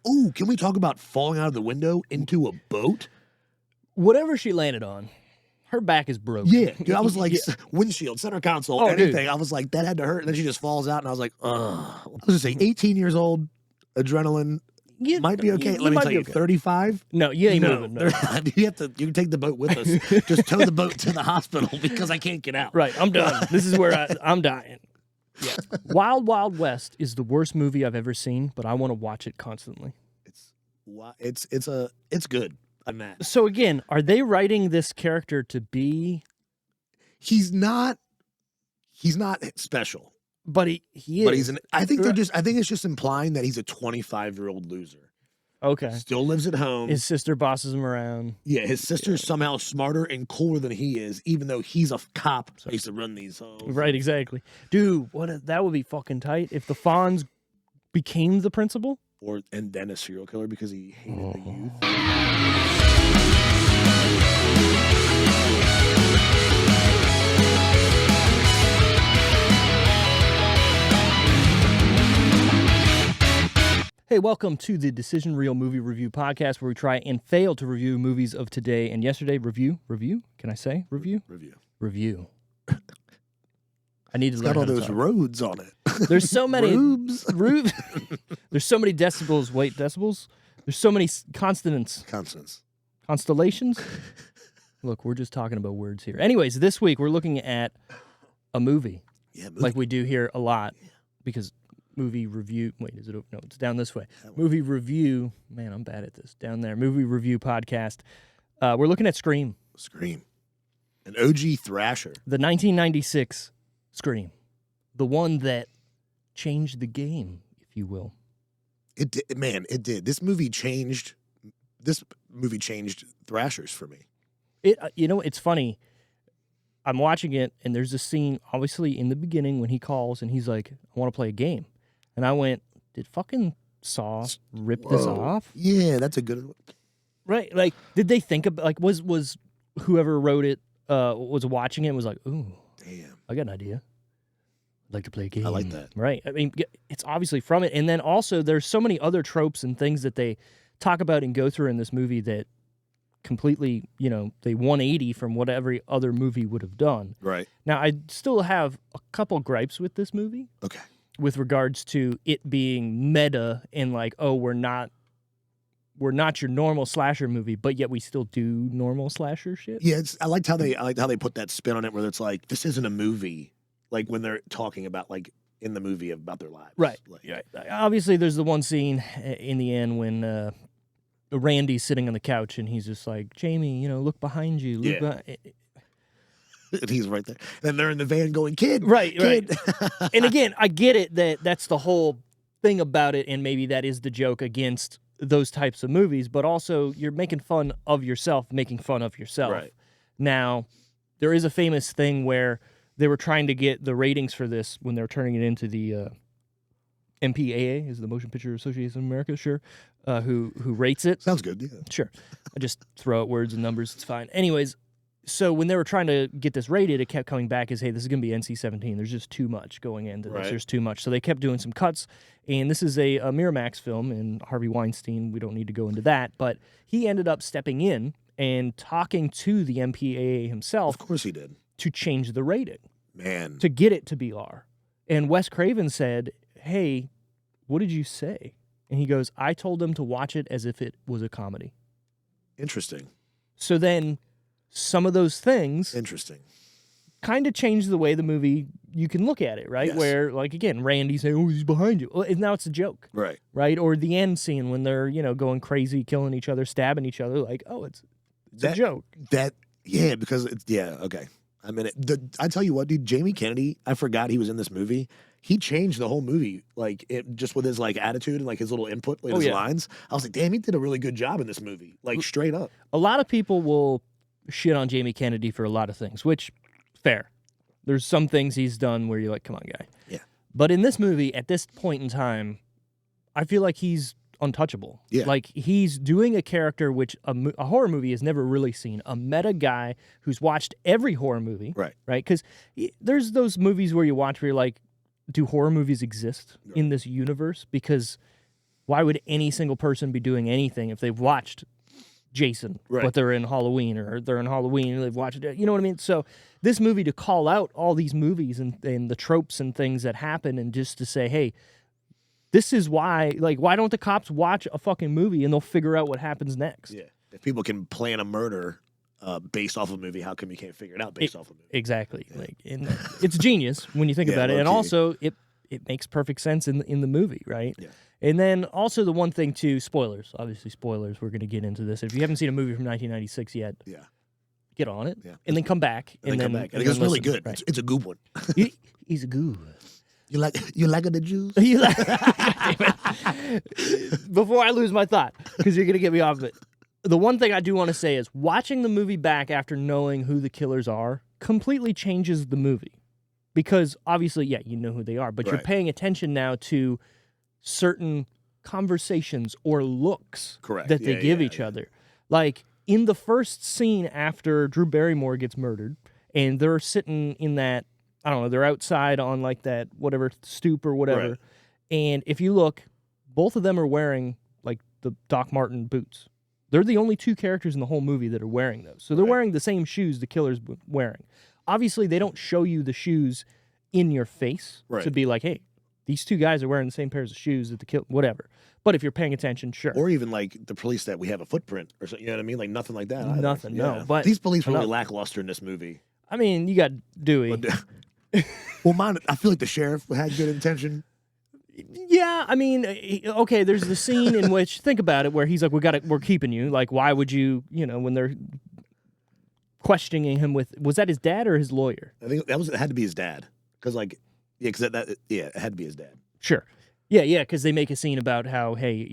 Ooh, can we talk about falling out of the window into a boat? Whatever she landed on, her back is broken. Yeah, dude, I was like, windshield, center console, anything. Dude. I was like, that had to hurt. And then she just falls out, and I was like, ugh. I was gonna say, 18 years old, adrenaline might be okay. Let me tell you, 35? No, you ain't moving. No. You can take the boat with us. Just tow the boat to the hospital because I can't get out. Right, I'm done. This is where I'm dying. Yeah. Wild Wild West is the worst movie I've ever seen, but I want to watch it constantly. It's good. I'm mad. So again, are they writing this character to be? He's not special. But he is. But he's I think it's just implying that he's a 25-year-old loser. Okay. Still lives at home. His sister bosses him around. Yeah, his sister's somehow smarter and cooler than he is, even though he's a cop. So he used to run these homes. Right, exactly. Dude, that would be fucking tight if the Fonz became the principal. And then a serial killer because he hated the youth. Hey, welcome to the Decision Reel Movie Review Podcast, where we try and fail to review movies of today and yesterday. Review? Can I say review? Review. I need to learn got all how to those talk. roads on it. There's so many Rubes. There's so many decibels. Wait, decibels? There's so many consonants. Constellations? Look, we're just talking about words here. Anyways, this week we're looking at a movie. Yeah, movie. Like we do here a lot because movie review. Wait, is it? No, it's down this way. Movie review. Man, I'm bad at this. Down there. Movie review podcast. We're looking at Scream. An OG thrasher. The 1996 Scream. The one that changed the game, if you will. It did, man. It did. This movie changed thrashers for me. It's funny. I'm watching it, and there's a scene, obviously, in the beginning when he calls, and he's like, I want to play a game. And I went, did fucking Saw rip this off? Yeah, that's a good one. Right. Like, did they think about, like, was whoever wrote it, was watching it and was like, ooh, damn, I got an idea. I'd like to play a game. I like that. Right. I mean, it's obviously from it. And then also, there's so many other tropes and things that they talk about and go through in this movie that completely, they 180 from what every other movie would have done. Right. Now, I still have a couple gripes with this movie. Okay. With regards to it being meta and like, oh, we're not your normal slasher movie, but yet we still do normal slasher shit. Yeah, I liked how they put that spin on it, where it's like, this isn't a movie. Like when they're talking about like in the movie about their lives. Right. Like, right. Obviously, there's the one scene in the end when Randy's sitting on the couch and he's just like, Jamie, look behind you. Look behind. And he's right there. And they're in the van going, kid. Right. And again, I get it that's the whole thing about it, and maybe that is the joke against those types of movies, but also you're making fun of yourself, making fun of yourself. Right. Now, there is a famous thing where they were trying to get the ratings for this when they were turning it into the MPAA, is the Motion Picture Association of America, sure, who rates it. Sounds good, yeah. Sure. I just throw out words and numbers, it's fine. Anyways, so when they were trying to get this rated, it kept coming back as, hey, this is going to be NC-17. There's just too much going into this. Right. There's too much. So they kept doing some cuts, and this is a Miramax film, and Harvey Weinstein, we don't need to go into that, but he ended up stepping in and talking to the MPAA himself. Of course he did. To change the rating. Man. To get it to be R. And Wes Craven said, hey, what did you say? And he goes, I told them to watch it as if it was a comedy. Interesting. So then some of those things kind of change the way the movie, you can look at it, right? Yes. Where, like, again, Randy saying, oh, he's behind you. Well, now it's a joke. Right? Or the end scene when they're, going crazy, killing each other, stabbing each other. Like, oh, it's a joke. Because it's, okay. I mean, I tell you what, dude, Jamie Kennedy, I forgot he was in this movie. He changed the whole movie, like, just with his, like, attitude and, like, his little input, like, his lines. I was like, damn, he did a really good job in this movie. Like, straight up. A lot of people will shit on Jamie Kennedy for a lot of things, which, fair. There's some things he's done where you're like, come on, guy. Yeah. But in this movie, at this point in time, I feel like he's untouchable. Yeah. Like, he's doing a character which a horror movie has never really seen. A meta guy who's watched every horror movie. Right. Right? Because there's those movies where you watch where you're like, do horror movies exist in this universe? Because Why would any single person be doing anything if they've watched Jason, but they're in Halloween, or they're in Halloween and they've watched it? You know what I mean? So this movie, to call out all these movies and the tropes and things that happen, and just to say, hey, this is why, like, why don't the cops watch a fucking movie and they'll figure out what happens next? Yeah. If people can plan a murder based off a movie, how come you can't figure it out based off a movie? Exactly. Yeah. Like, and it's genius when you think about it. And also, it makes perfect sense in the movie, right? Yeah. And then also the one thing too, spoilers. Obviously, spoilers. We're going to get into this. If you haven't seen a movie from 1996 yet, get on it. Yeah. And then come back. And then come back. It's really good. Right. It's a good one. He's a good. You like the Jews? Before I lose my thought, because you're going to get me off of it. The one thing I do want to say is watching the movie back after knowing who the killers are completely changes the movie. Because obviously, you know who they are, but you're paying attention now to certain conversations or looks that they give each other. Like in the first scene after Drew Barrymore gets murdered, and they're sitting in that, I don't know, they're outside on like that whatever stoop or whatever. Right. And if you look, both of them are wearing like the Doc Marten boots. They're the only two characters in the whole movie that are wearing those. So they're wearing the same shoes the killer's wearing. Obviously, they don't show you the shoes in your face to be like, hey, these two guys are wearing the same pairs of shoes that the kill, whatever. But if you're paying attention, sure. Or even like the police that we have a footprint or something, you know what I mean? Like nothing like that. Nothing, no. But these police were really lackluster in this movie. I mean, you got Dewey. Well, mine, I feel like the sheriff had good intention. Yeah, I mean, okay, there's the scene in which, think about it, where he's like, we're keeping you. Like, why would you, when they're questioning him with, was that his dad or his lawyer? I think it had to be his dad. Because, like, it had to be his dad. Sure. Yeah, because they make a scene about how, hey,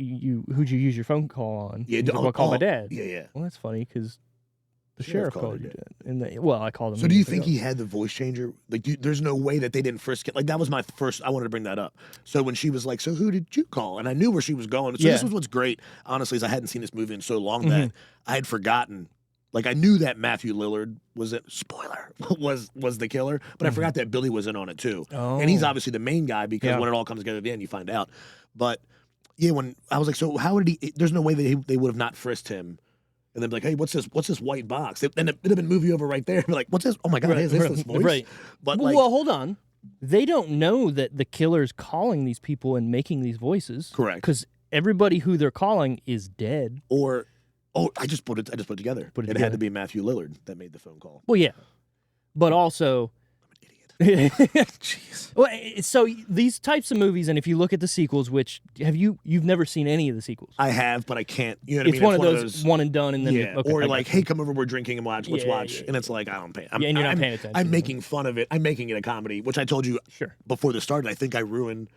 who'd you use your phone call on? Yeah, I called my dad. Yeah. Well, that's funny, because the sheriff called you dad. And I called him. So do you think he had the voice changer? Like, there's no way that they didn't frisk it. Like, that was my first, I wanted to bring that up. So when she was like, so who did you call? And I knew where she was going. So this was what's great, honestly, is I hadn't seen this movie in so long that I had forgotten. Like, I knew that Matthew Lillard was it. Spoiler was the killer, but I forgot that Billy was in on it too. Oh. And he's obviously the main guy because when it all comes together at the end, you find out. But yeah, when I was like, so how did he? There's no way that they would have not frisked him, and then be like, hey, what's this white box? And it'd have been movie over right there. Be like, what's this? Oh my god, is this voice? Right. But well, hold on. They don't know that the killer's calling these people and making these voices. Correct. Because everybody who they're calling is dead. I just put it together. It had to be Matthew Lillard that made the phone call. Well, yeah. But also, I'm an idiot. Jeez. Well, so these types of movies, and if you look at the sequels, which you've never seen any of the sequels? I have, but I can't. You know what I mean? It's one of those one and done, and then or like, hey, come over, we're drinking and watch. Let's watch, and it's like I don't pay. And you're not paying attention. I'm making fun of it. I'm making it a comedy, which I told you before this started. I think I ruin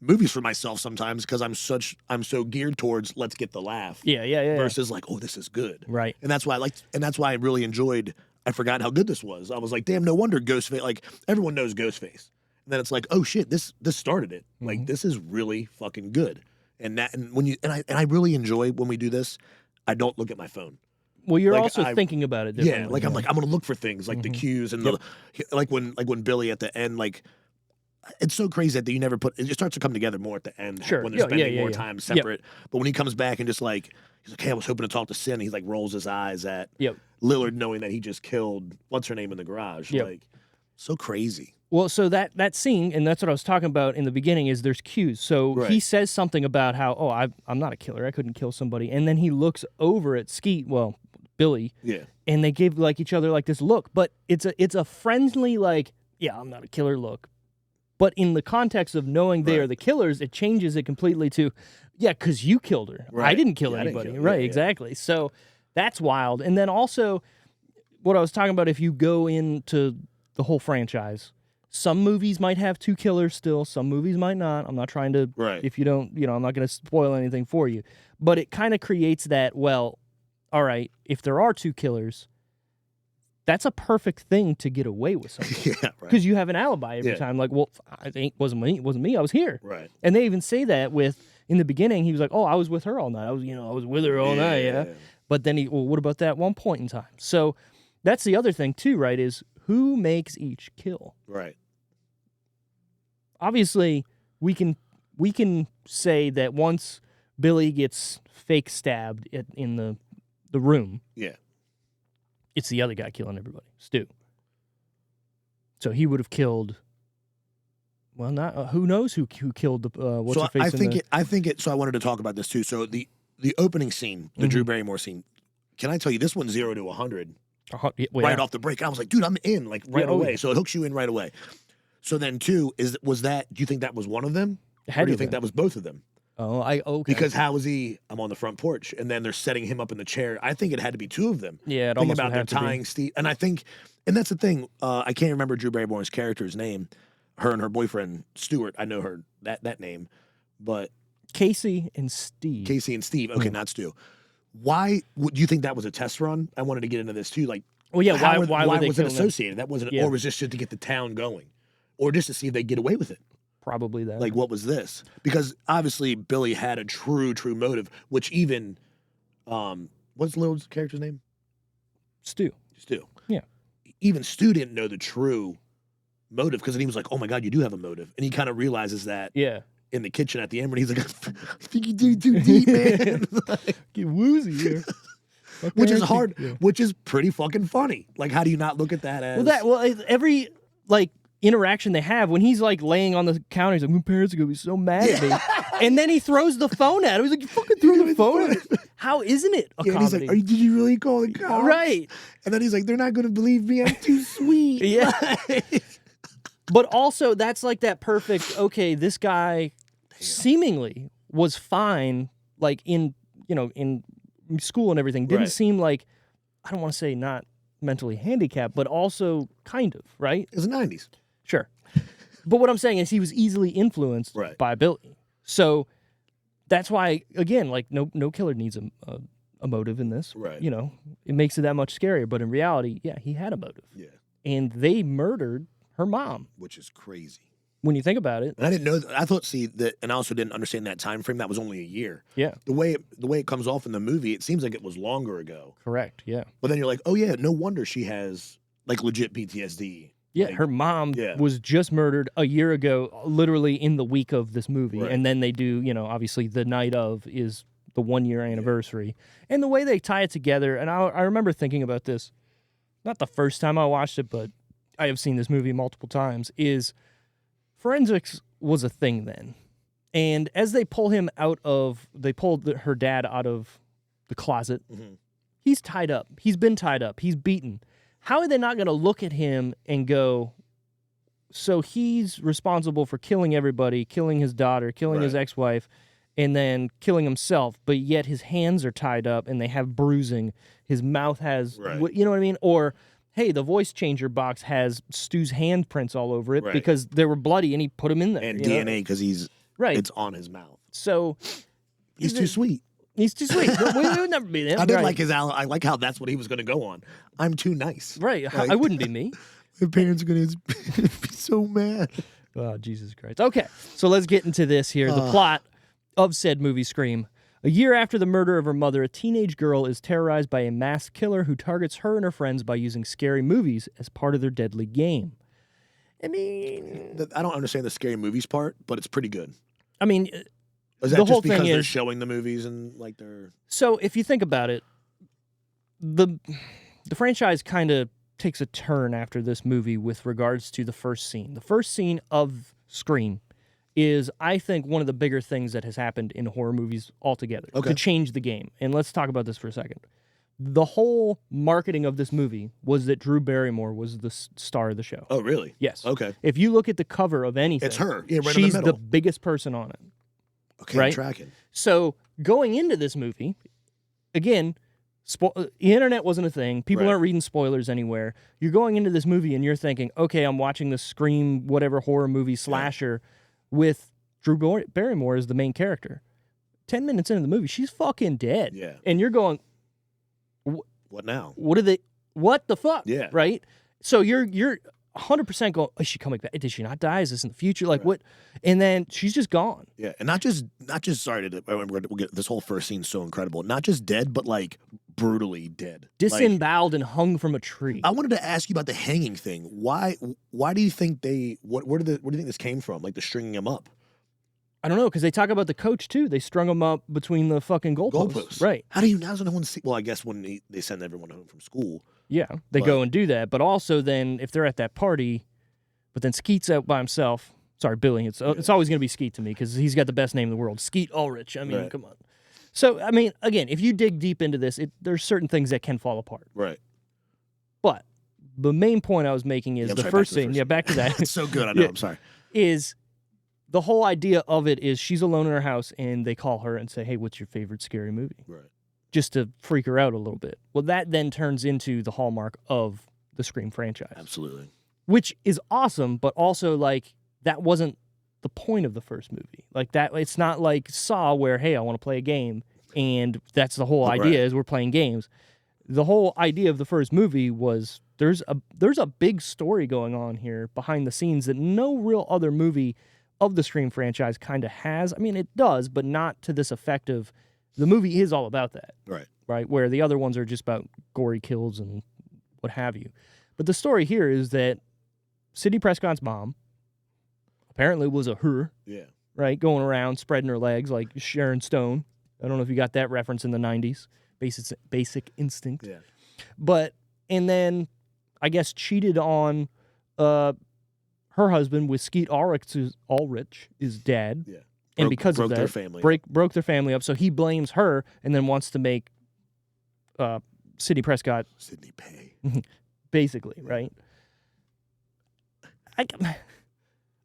movies for myself sometimes because I'm so geared towards let's get the laugh. Yeah. Versus like, oh, this is good. Right. And that's why I really enjoyed. I forgot how good this was. I was like, damn, no wonder Ghostface. Like everyone knows Ghostface. And then it's like, oh shit, this started it. Mm-hmm. Like this is really fucking good. And I really enjoy when we do this. I don't look at my phone. Well, you're also thinking about it differently. Yeah, like I'm gonna look for things like the cues and like when Billy at the end, like it's so crazy that you never it starts to come together more at the end when they're spending more time separate. But when he comes back and just like he's like, hey, I was hoping to talk to Sin. He's like rolls his eyes at Lillard, knowing that he just killed what's her name in the garage. Like so crazy. Well, so that scene, and that's what I was talking about in the beginning, is there's cues. So he says something about how, I'm not a killer. I couldn't kill somebody. And then he looks over at Billy. Yeah. And they give like each other like this look, but it's a friendly like, yeah, I'm not a killer look. But in the context of knowing they are the killers, it changes it completely to, because you killed her. Right. I didn't kill anybody. Exactly. So that's wild. And then also, what I was talking about, if you go into the whole franchise, some movies might have two killers still. Some movies might not. I'm not trying to, if you don't, I'm not going to spoil anything for you. But it kind of creates that, well, all right, if there are two killers, that's a perfect thing to get away with something. Because you have an alibi every time. Like, well, it wasn't me. I was here. Right. And they even say that in the beginning, he was like, oh, I was with her all night. I was with her all night. Yeah. But then what about that one point in time? So that's the other thing too, right? Is who makes each kill? Right. Obviously, we can say that once Billy gets fake stabbed in the room. Yeah. It's the other guy killing everybody, Stu. So he would have killed. Well, not who knows who killed the what's her face? I think it. So I wanted to talk about this too. So the opening scene, the Drew Barrymore scene. Can I tell you this one's 0 to 100 right off the break? I was like, dude, I'm in like right away. Yeah. So it hooks you in right away. So then two was that? Do you think that was one of them? Or do you think that was both of them? Oh, okay. Because how was he? I'm on the front porch, and then they're setting him up in the chair. I think it had to be two of them. Yeah, think about they're tying Steve, and I think, and that's the thing. I can't remember Drew Barrymore's character's name. Her and her boyfriend Stuart. I know her that name, but Casey and Steve. Okay, not Stu. Why do you think that was a test run? I wanted to get into this too. Like, well, yeah. Why was it associated? That wasn't, or was this just to get the town going, or just to see if they get away with it? Probably that. Like, what was this? Because obviously Billy had a true motive, which even, what's Lil's character's name? Stu. Yeah. Even Stu didn't know the true motive because then he was like, "Oh my God, you do have a motive," and he kind of realizes that. Yeah. In the kitchen at the end when he's like, I think you do too deep, man. Get woozy here. Which is hard, which is pretty fucking funny. Like, how do you not look at that as... every, like, interaction they have, when he's, like, laying on the counter, he's like, my parents are going to be so mad at me. And then he throws the phone at him. He's like, you fucking threw the phone at him. How isn't it a comedy? He's like, did you really call the cops? Right. And then he's like, they're not going to believe me. I'm too sweet. Yeah. But also, that's like that perfect, okay, this guy seemingly was fine, like in school and everything. Didn't seem like, I don't want to say not mentally handicapped, but also kind of, right? It was the 90s. Sure. But what I'm saying is he was easily influenced by Billy. So that's why, again, like no killer needs a motive in this. Right. You know, it makes it that much scarier. But in reality, yeah, he had a motive. Yeah. And they murdered her mom. Which is crazy. When you think about it. And I didn't know I thought that, and I also didn't understand that time frame. That was only a year. Yeah. The way it comes off in the movie, it seems like it was longer ago. Correct, yeah. But then you're like, oh yeah, no wonder she has like legit PTSD. Yeah, like, her mom was just murdered a year ago, literally in the week of this movie. Right. And then they do, obviously the night of is the 1 year anniversary. Yeah. And the way they tie it together, and I remember thinking about this, not the first time I watched it, but I have seen this movie multiple times, is forensics was a thing then. And as they pulled her dad out of the closet, he's tied up. He's been tied up. He's beaten. How are they not going to look at him and go, so he's responsible for killing everybody, killing his daughter, killing his ex-wife, and then killing himself, but yet his hands are tied up and they have bruising. His mouth has, you know what I mean? Or... hey, the voice changer box has Stu's handprints all over it because they were bloody and he put them in there. And DNA because it's on his mouth. So he's too sweet. He's too sweet. We would never be there. I did like I like how that's what he was going to go on. I'm too nice. Right. Like, I wouldn't be me. My parents are going to be so mad. Oh, Jesus Christ. Okay, so let's get into this here. The plot of said movie, Scream. A year after the murder of her mother, a teenage girl is terrorized by a masked killer who targets her and her friends by using scary movies as part of their deadly game. I mean... I don't understand the scary movies part, but it's pretty good. I mean... Is that just because they're showing the movies and like they're... So if you think about it, the franchise kind of takes a turn after this movie with regards to the first scene. The first scene of Scream is, I think, one of the bigger things that has happened in horror movies altogether to change the game. And let's talk about this for a second. The whole marketing of this movie was that Drew Barrymore was the star of the show. Oh, really? Yes. Okay. If you look at the cover of anything, it's her. Yeah, right she's in the middle. The biggest person on it. Okay, I'm tracking. So going into this movie, again, the internet wasn't a thing. People aren't reading spoilers anywhere. You're going into this movie and you're thinking, okay, I'm watching the Scream whatever horror movie slasher with Drew Barrymore as the main character. 10 minutes into the movie, she's fucking dead. Yeah. And you're going, what now? What the fuck? Yeah. Right? So you're 100% going, is she coming back? Did she not die? Is this in the future? Like what? And then she's just gone. Yeah. And not just sorry to we'll get this whole first scene's so incredible. Not just dead, but like brutally dead. Disemboweled and hung from a tree. I wanted to ask you about the hanging thing. Why do you think where do you think this came from? Like the stringing him up? I don't know, because they talk about the coach, too. They strung him up between the fucking goalposts. Right. How do you now? No one see? Well, I guess when they send everyone home from school. Yeah, they go and do that. But also then, if they're at that party, but then Skeet's out by himself. Sorry, Billy. It's always going to be Skeet to me because he's got the best name in the world. Skeet Ulrich. I mean, come on. So, I mean, again, if you dig deep into this, there's certain things that can fall apart. Right. But the main point I was making is the first scene. Yeah, back to that. It's so good. I know. I'm sorry. Is the whole idea of it is she's alone in her house and they call her and say, hey, what's your favorite scary movie? Right. Just to freak her out a little bit. Well, that then turns into the hallmark of the Scream franchise. Absolutely. Which is awesome, but also, like, that wasn't the point of the first movie. Like, that, it's not like Saw where, hey, I want to play a game, and that's the whole idea is we're playing games. The whole idea of the first movie was there's a big story going on here behind the scenes that no real other movie of the Scream franchise kind of has. I mean, it does, but not to this effect of the movie is all about that. Right? Where the other ones are just about gory kills and what have you. But the story here is that Sidney Prescott's mom apparently was a her. Yeah. Right? Going around spreading her legs like Sharon Stone. I don't know if you got that reference in the 90s. Basic Instinct. Yeah. But, and then, I guess, cheated on her husband with Skeet Ulrich, his dad. Yeah. And because of that, broke their family up. So he blames her and then wants to make Sidney Prescott Sidney Pay. Basically, right?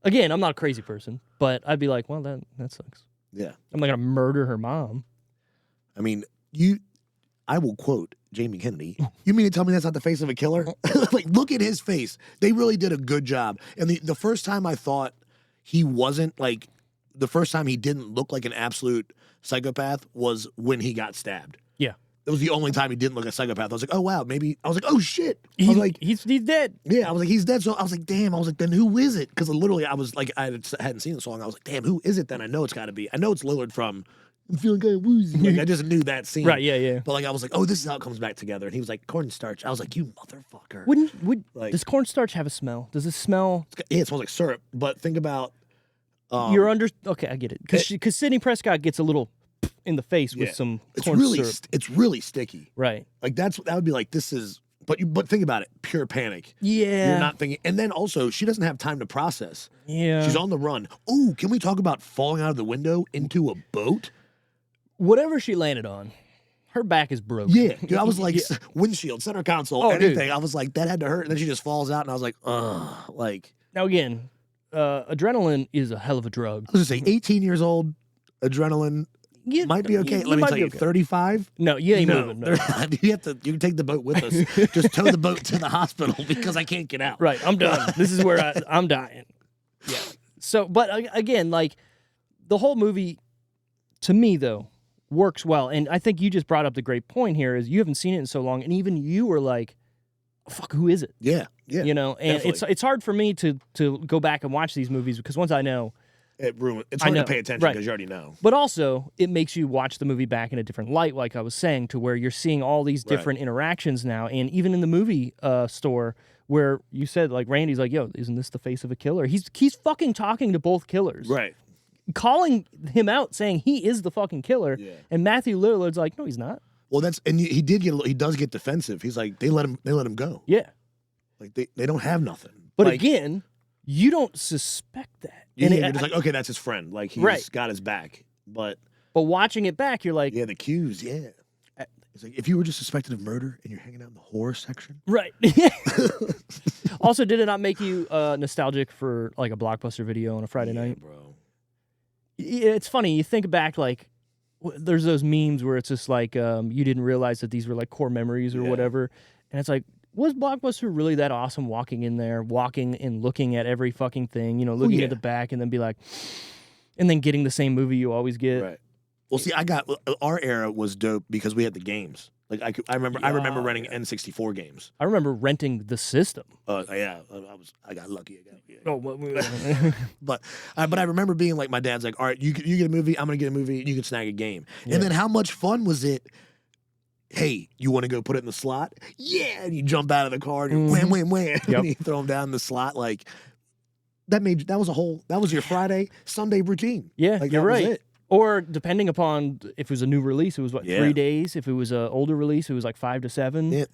Again, I'm not a crazy person, but I'd be like, well, that sucks. Yeah. I'm not gonna murder her mom. I mean, I will quote Jamie Kennedy. You mean to tell me that's not the face of a killer? Like, look at his face. They really did a good job. And the first time I thought he wasn't, like, the first time he didn't look like an absolute psychopath was when he got stabbed. Yeah. It was the only time he didn't look like a psychopath. I was like, oh, wow, maybe. I was like, oh, shit. I was like, he's dead. Yeah, I was like, he's dead. So I was like, damn. I was like, then who is it? Because literally, I was like, I hadn't seen the song. I was like, damn, who is it then? I know it's got to be. I know it's Lillard from I'm feeling kind of woozy. Like, I just knew that scene. Right, yeah. But like, I was like, oh, this is how it comes back together. And he was like, cornstarch. I was like, you motherfucker. Does cornstarch have a smell? Does it smell? Yeah, it smells like syrup. But think about. Okay, I get it. Because Sidney Prescott gets a little in the face with some corn syrup. It's really sticky. Right. Like, that would be like, this is. But think about it. Pure panic. Yeah. You're not thinking. And then also, she doesn't have time to process. Yeah. She's on the run. Oh, can we talk about falling out of the window into a boat? Whatever she landed on, her back is broken. Yeah, dude, I was like, windshield, center console, anything. Dude. I was like, that had to hurt. And then she just falls out, and I was like, ugh. Like, now again, adrenaline is a hell of a drug. I was gonna say, 18 years old, adrenaline might be okay. Let me tell you, 35? No, you ain't moving. No. You can take the boat with us. Just tow the boat to the hospital because I can't get out. Right, I'm done. This is where I'm dying. Yeah. So, but again, like, the whole movie, to me, though, works well. And I think you just brought up the great point here is you haven't seen it in so long, and even you were like, fuck, who is it? Yeah. You know, and it's hard for me to go back and watch these movies because once I know, it's hard to pay attention because you already know. But also, it makes you watch the movie back in a different light, like I was saying, to where you're seeing all these different interactions now. And even in the movie store, where you said, like, Randy's like, yo, isn't this the face of a killer? He's fucking talking to both killers. Right. Calling him out, saying he is the fucking killer. Yeah. And Matthew Lillard's like, no, he's not. Well, he does get defensive. He's like, they let him go. Yeah. Like, they don't have nothing. But again, you don't suspect that. And you're just like, okay, that's his friend. Like, he's got his back. But watching it back, you're like, yeah, the cues, yeah. It's like, if you were just suspected of murder and you're hanging out in the horror section. Right. Also, did it not make you nostalgic for, like, a Blockbuster video on a Friday night? Bro. It's funny. You think back, like, there's those memes where it's just like, you didn't realize that these were, like, core memories or whatever. And it's like, was Blockbuster really that awesome walking in there, walking and looking at every fucking thing, you know, looking at the back and then be like, and then getting the same movie you always get? Right. Well, see, our era was dope because we had the games. Like, I remember renting N64 games. I remember renting the system. Yeah, I got lucky. But I remember being like, my dad's like, all right, you get a movie, I'm gonna get a movie, you can snag a game. Yeah. And then how much fun was it? Hey, you want to go put it in the slot? Yeah, and you jump out of the car and you wham, wham, wham, and you throw them down in the slot. Like, that was your Friday, Sunday routine. Yeah, like, you're that was right. it. Or depending upon if it was a new release, it was 3 Yeah. days. If it was an older release, it was like 5 to 7. Yeah,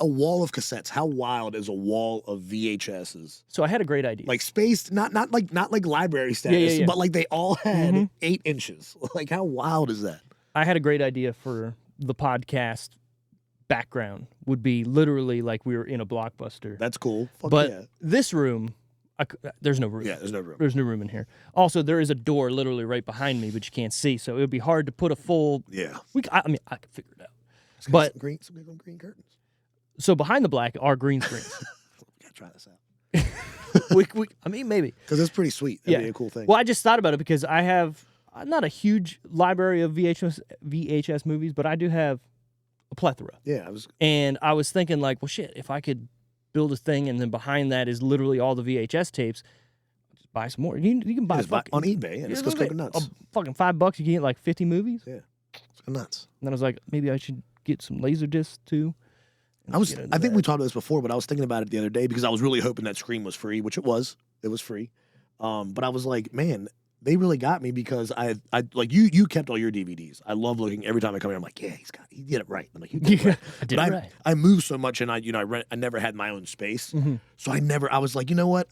a wall of cassettes. How wild is a wall of VHSs? So I had a great idea. Like spaced, not like library status, Yeah. but like they all had 8 inches. Like how wild is that? I had a great idea for the podcast background. Would be literally like we were in a Blockbuster. That's cool. Fuck But yeah. this room, there's no room. Yeah, there's no room. There's no room in here. Also, there is a door literally right behind me, but you can't see, so it would be hard to put a full. Yeah. I mean, I could figure it out. But some green curtains. So behind the black are green screens. We gotta try this out. I mean, maybe because it's pretty sweet. That'd be a cool thing. Well, I just thought about it because I have not a huge library of VHS movies, but I do have a plethora. Yeah, and I was thinking like, well, shit, if I could build a thing, and then behind that is literally all the VHS tapes. Just buy some more. You can buy on eBay. And it's just go nuts. Fucking $5, you can get like 50 movies. Yeah, it's go nuts. And then I was like, maybe I should get some laser discs too. I think we talked about this before, but I was thinking about it the other day because I was really hoping that Scream was free, which it was. It was free. But I was like, man, they really got me because I like you kept all your DVDs. I love looking every time I come here. I'm like, yeah, he did it right. I'm like, you did it right. I did it right. I moved so much, and I never had my own space, so I was like, you know what,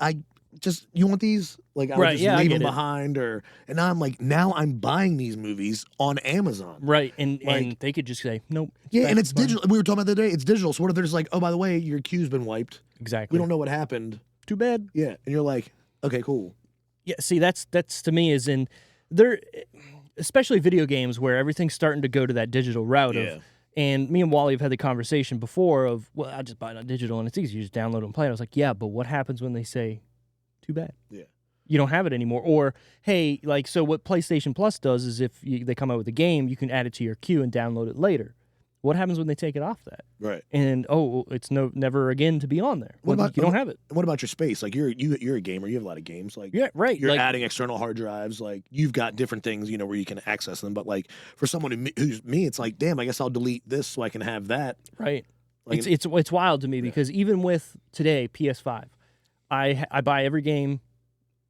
you want these? Like I would just leave them behind, and now I'm buying these movies on Amazon, right? And they could just say nope. Yeah, and it's digital. We were talking about the other day. It's digital. So what if they're just like, oh, by the way, your queue's been wiped. Exactly. We don't know what happened. Too bad. Yeah, and you're like, okay, cool. Yeah, see, that's to me is in there, especially video games where everything's starting to go to that digital route of. And me and Wally have had the conversation before of, well, I just buy it on digital and it's easy. You just download and play it. I was like, yeah, but what happens when they say, too bad? Yeah. You don't have it anymore. Or, hey, like, so what PlayStation Plus does is if they come out with a game, you can add it to your queue and download it later. What happens when they take it off that? Right. And, it's never again to be on there. You don't have it. And what about your space? Like, you're a gamer. You have a lot of games. Like, yeah, right. You're adding external hard drives. Like, you've got different things, where you can access them. But, like, for someone who's me, it's like, damn, I guess I'll delete this so I can have that. Right. Like, it's wild to me because even with today, PS5, I buy every game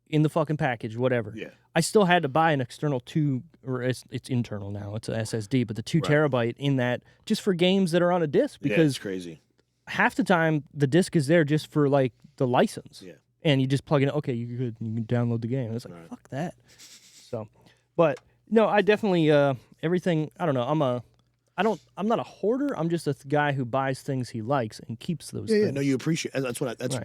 in the fucking package, whatever. Yeah. I still had to buy an external it's internal now. It's a SSD, but the 2 terabyte in that just for games that are on a disc because it's crazy. Half the time the disc is there just for like the license. Yeah. And you just plug it in. Okay, you can download the game. And it's like fuck that. So, but no, I definitely everything. I don't know. I'm not a hoarder. I'm just a guy who buys things he likes and keeps those. Yeah, no, you appreciate. That's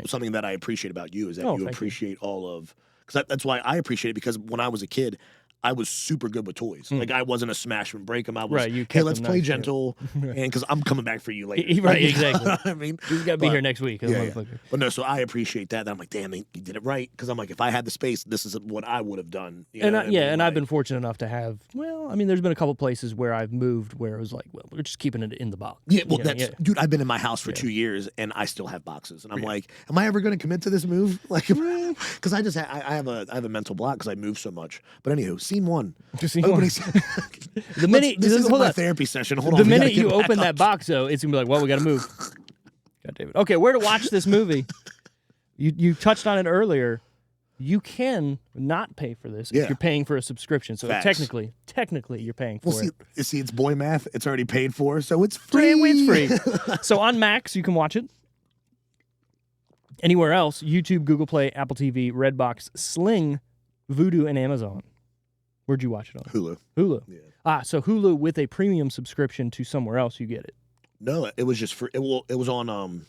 something that I appreciate about you is that you appreciate all of. Because that's why I appreciate it. Because when I was a kid, I was super good with toys. Like I wasn't a smash and break them. I was hey, let's play gentle, and because I'm coming back for you later. Right, exactly. I mean, he's got to be here next week. Yeah. But no, so I appreciate that. I'm like, damn, you did it right. Because I'm like, if I had the space, this is what I would have done. I've been fortunate enough to have. Well, I mean, there's been a couple places where I've moved where it was like, well, we're just keeping it in the box. Yeah, well, dude. I've been in my house for 2 years, and I still have boxes, and I'm like, am I ever going to commit to this move? Like, because I just I have a mental block because I move so much. But anywho, scene 1. The minute this is my therapy session. Hold on. The minute you open that box, though, it's gonna be like, well, we got to move. God damn it. Okay, where to watch this movie? You touched on it earlier. You can not pay for this if you're paying for a subscription. So technically, you're paying for it. See, it's boy math. It's already paid for, so it's free. It's free. So on Max, you can watch it. Anywhere else, YouTube, Google Play, Apple TV, Redbox, Sling, Vudu, and Amazon. Where'd you watch it on? Hulu. Yeah. So Hulu with a premium subscription to somewhere else, you get it. No, it was just for it was on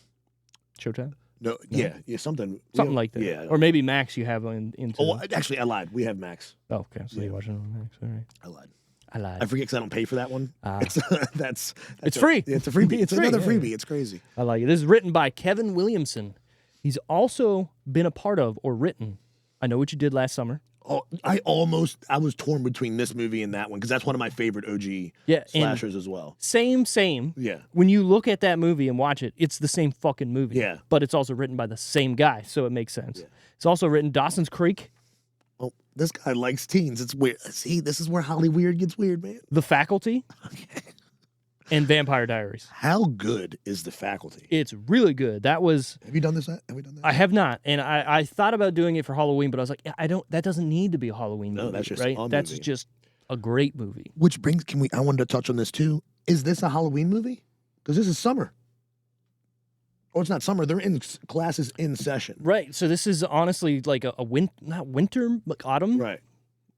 Showtime. No, yeah, something like that. Yeah, or maybe Max. You have into. Oh, actually, I lied. We have Max. Oh, okay. So you're watching it on Max. All right. I lied. I forget because I don't pay for that one. It's free. It's a freebie. It's another freebie. It's crazy. I like it. This is written by Kevin Williamson. He's also been a part of or written I Know What You Did Last Summer. Oh, I was torn between this movie and that one because that's one of my favorite OG slashers as well. Same. Yeah. When you look at that movie and watch it, it's the same fucking movie. Yeah. But it's also written by the same guy, so it makes sense. Yeah. It's also written Dawson's Creek. Oh, this guy likes teens. It's weird. See, this is where Holly Weird gets weird, man. The Faculty. Okay. and Vampire Diaries. How good is The Faculty? It's really good. That was. Have you done this? Have we done that? I have not, and I thought about doing it for Halloween, but I was like, I don't. That doesn't need to be a Halloween movie. No, that's just right. a That's movie. just a great movie. Which brings, I wanted to touch on this too. Is this a Halloween movie? Because this is summer. Or it's not summer. They're in classes in session. Right. So this is honestly like a not winter, but autumn. Right.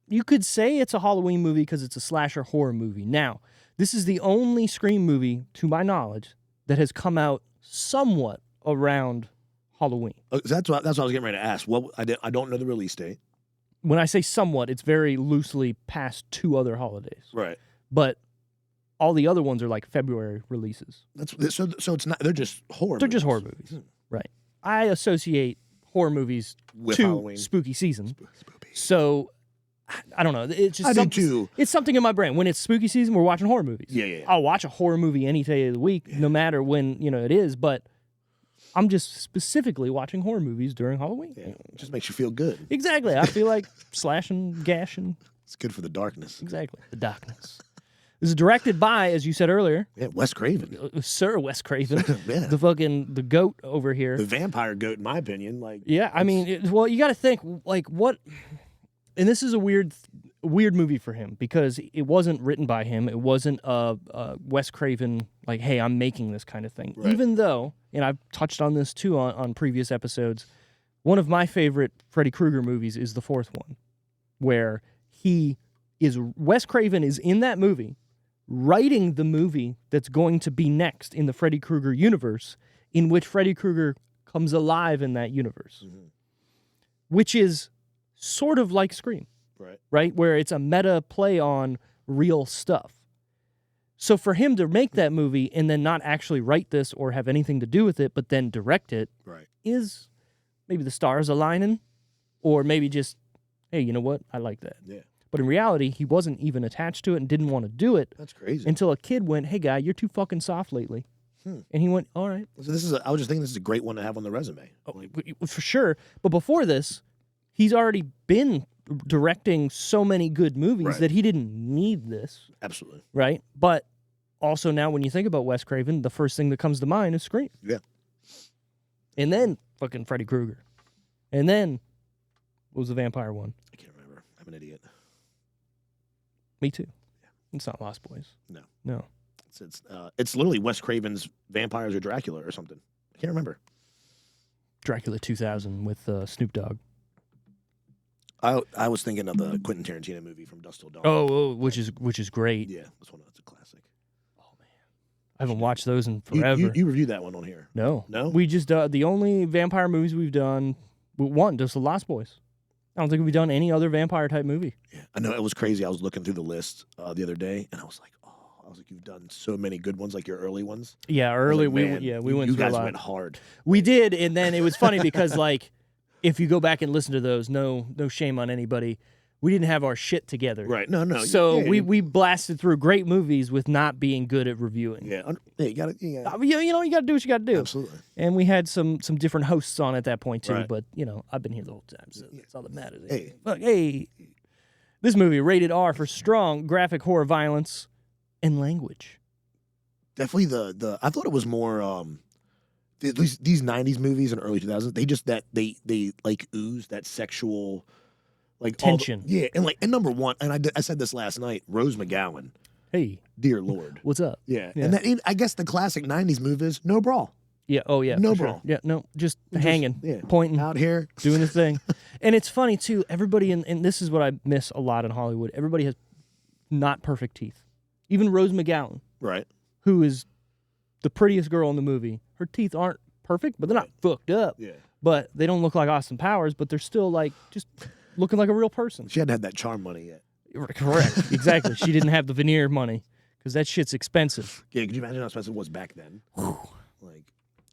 You could say it's a Halloween movie because it's a slasher horror movie. Now, this is the only Scream movie, to my knowledge, that has come out somewhat around Halloween. That's what I was getting ready to ask. Well, I don't know the release date. When I say somewhat, it's very loosely past 2 other holidays. Right. But all the other ones are like February releases. So it's not. They're just horror. They're just horror movies, right? I associate horror movies with to Halloween. spooky season. So I don't know. It's just I do too. It's something in my brain. When it's spooky season, we're watching horror movies. Yeah. I'll watch a horror movie any day of the week, no matter when it is. But I'm just specifically watching horror movies during Halloween. Yeah. It just makes you feel good. Exactly. I feel like slashing, gashing. It's good for the darkness. Exactly. The darkness. This is directed by, as you said earlier, Wes Craven. Sir Wes Craven, Yeah. the goat over here. The vampire goat, in my opinion. Yeah, I mean, you got to think what, and this is a weird movie for him because it wasn't written by him. It wasn't Wes Craven like, hey, I'm making this kind of thing. Right. Even though, and I've touched on this too on previous episodes, one of my favorite Freddy Krueger movies is the 4th one, where Wes Craven is in that movie, writing the movie that's going to be next in the Freddy Krueger universe, in which Freddy Krueger comes alive in that universe, which is sort of like Scream, right? Where it's a meta play on real stuff. So for him to make that movie and then not actually write this or have anything to do with it, but then direct it, is maybe the stars aligning, or maybe just, hey, you know what? I like that. Yeah. But in reality, he wasn't even attached to it and didn't want to do it. That's crazy. Until a kid went, hey, guy, you're too fucking soft lately. And he went, all right. So I was just thinking this is a great one to have on the resume. For sure. But before this, he's already been directing so many good movies that he didn't need this. Absolutely. Right? But also now when you think about Wes Craven, the first thing that comes to mind is Scream. Yeah. And then fucking Freddy Krueger. And then, what was the vampire one? I can't remember. I'm an idiot. Me too. Yeah. It's not Lost Boys. No. It's literally Wes Craven's Vampires or Dracula or something. I can't remember. Dracula 2000 with Snoop Dogg. I was thinking of the Quentin Tarantino movie From Dusk Till Dawn. Oh, which is great. Yeah, that's a classic. Oh man, I haven't watched those in forever. You reviewed that one on here? No. We just the only vampire movies we've done. One, just the Lost Boys. I don't think we've done any other vampire type movie. Yeah, I know it was crazy. I was looking through the list the other day, and I was like, you've done so many good ones, like your early ones. Yeah, we went. You through a guys lot. went hard. We did, and then it was funny because like, if you go back and listen to those, no shame on anybody. We didn't have our shit together. Right? No. So we blasted through great movies with not being good at reviewing. Yeah, you got it. You got to do what you got to do. Absolutely. And we had some different hosts on at that point too. Right. But I've been here the whole time, so that's all that matters. Hey. This movie rated R for strong graphic horror violence and language. Definitely the I thought it was more at least these 90s movies and early 2000s, they like ooze that sexual like tension. And number one, and I said this last night, Rose McGowan. Hey, dear Lord, what's up? Yeah. And I guess the classic 90s move is no brawl. Yeah. Oh yeah. No brawl. Sure. Yeah. No. Just hanging, pointing out here, doing his thing. And it's funny too. Everybody and this is what I miss a lot in Hollywood. Everybody has not perfect teeth. Even Rose McGowan, right, who is the prettiest girl in the movie. Her teeth aren't perfect, but they're not fucked up. Yeah. But they don't look like Austin Powers, but they're still like just looking like a real person. She hadn't had that charm money yet. Correct. Exactly. She didn't have the veneer money because that shit's expensive. Yeah, could you imagine how expensive it was back then?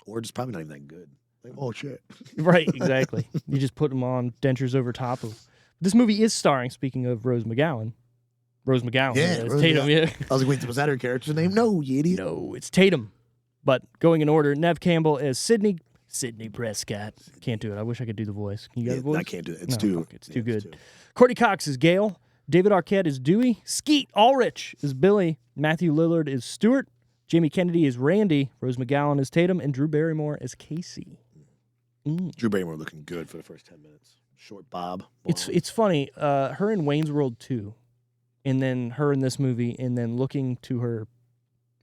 Or just probably not even that good. Like, oh shit. Right, exactly. You just put them on dentures over top of. This movie is starring, speaking of Rose McGowan. Rose McGowan. Yeah, it's Tatum. Yeah. I was like, wait, was that her character's name? No, you idiot. No, it's Tatum. But going in order, Nev Campbell as Sydney Prescott. Can't do it. I wish I could do the voice. Can you get the voice? I can't do it. It's too good. Courtney Cox is Gail. David Arquette is Dewey. Skeet Ulrich is Billy. Matthew Lillard is Stuart. Jamie Kennedy as Randy, Rose McGowan as Tatum, and Drew Barrymore as Casey. Drew Barrymore looking good for the first 10 minutes. Short bob. It's funny. Her in Wayne's World 2, and then her in this movie, and then looking to her,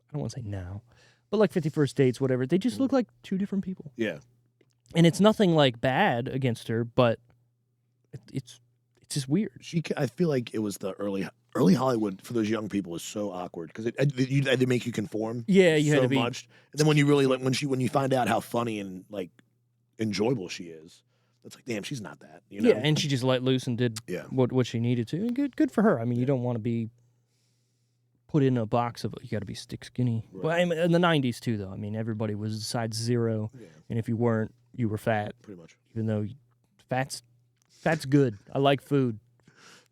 I don't want to say now, but like 51st Dates, whatever. They just look like two different people. Yeah. And it's nothing like bad against her, but it's just weird. I feel like it was the early Hollywood for those young people was so awkward because they had to make you conform. Yeah, you so had to be. Much. And then when you really when you find out how funny and like enjoyable she is, it's like, damn, she's not that. You know? Yeah, and she just let loose and did what she needed to. And good for her. I mean, you don't want to be put in a box of you got to be stick skinny. Right. Well, I mean, in the 90s too, though. I mean, everybody was size 0, and if you weren't, you were fat. Pretty much. Even though fat's good. I like food.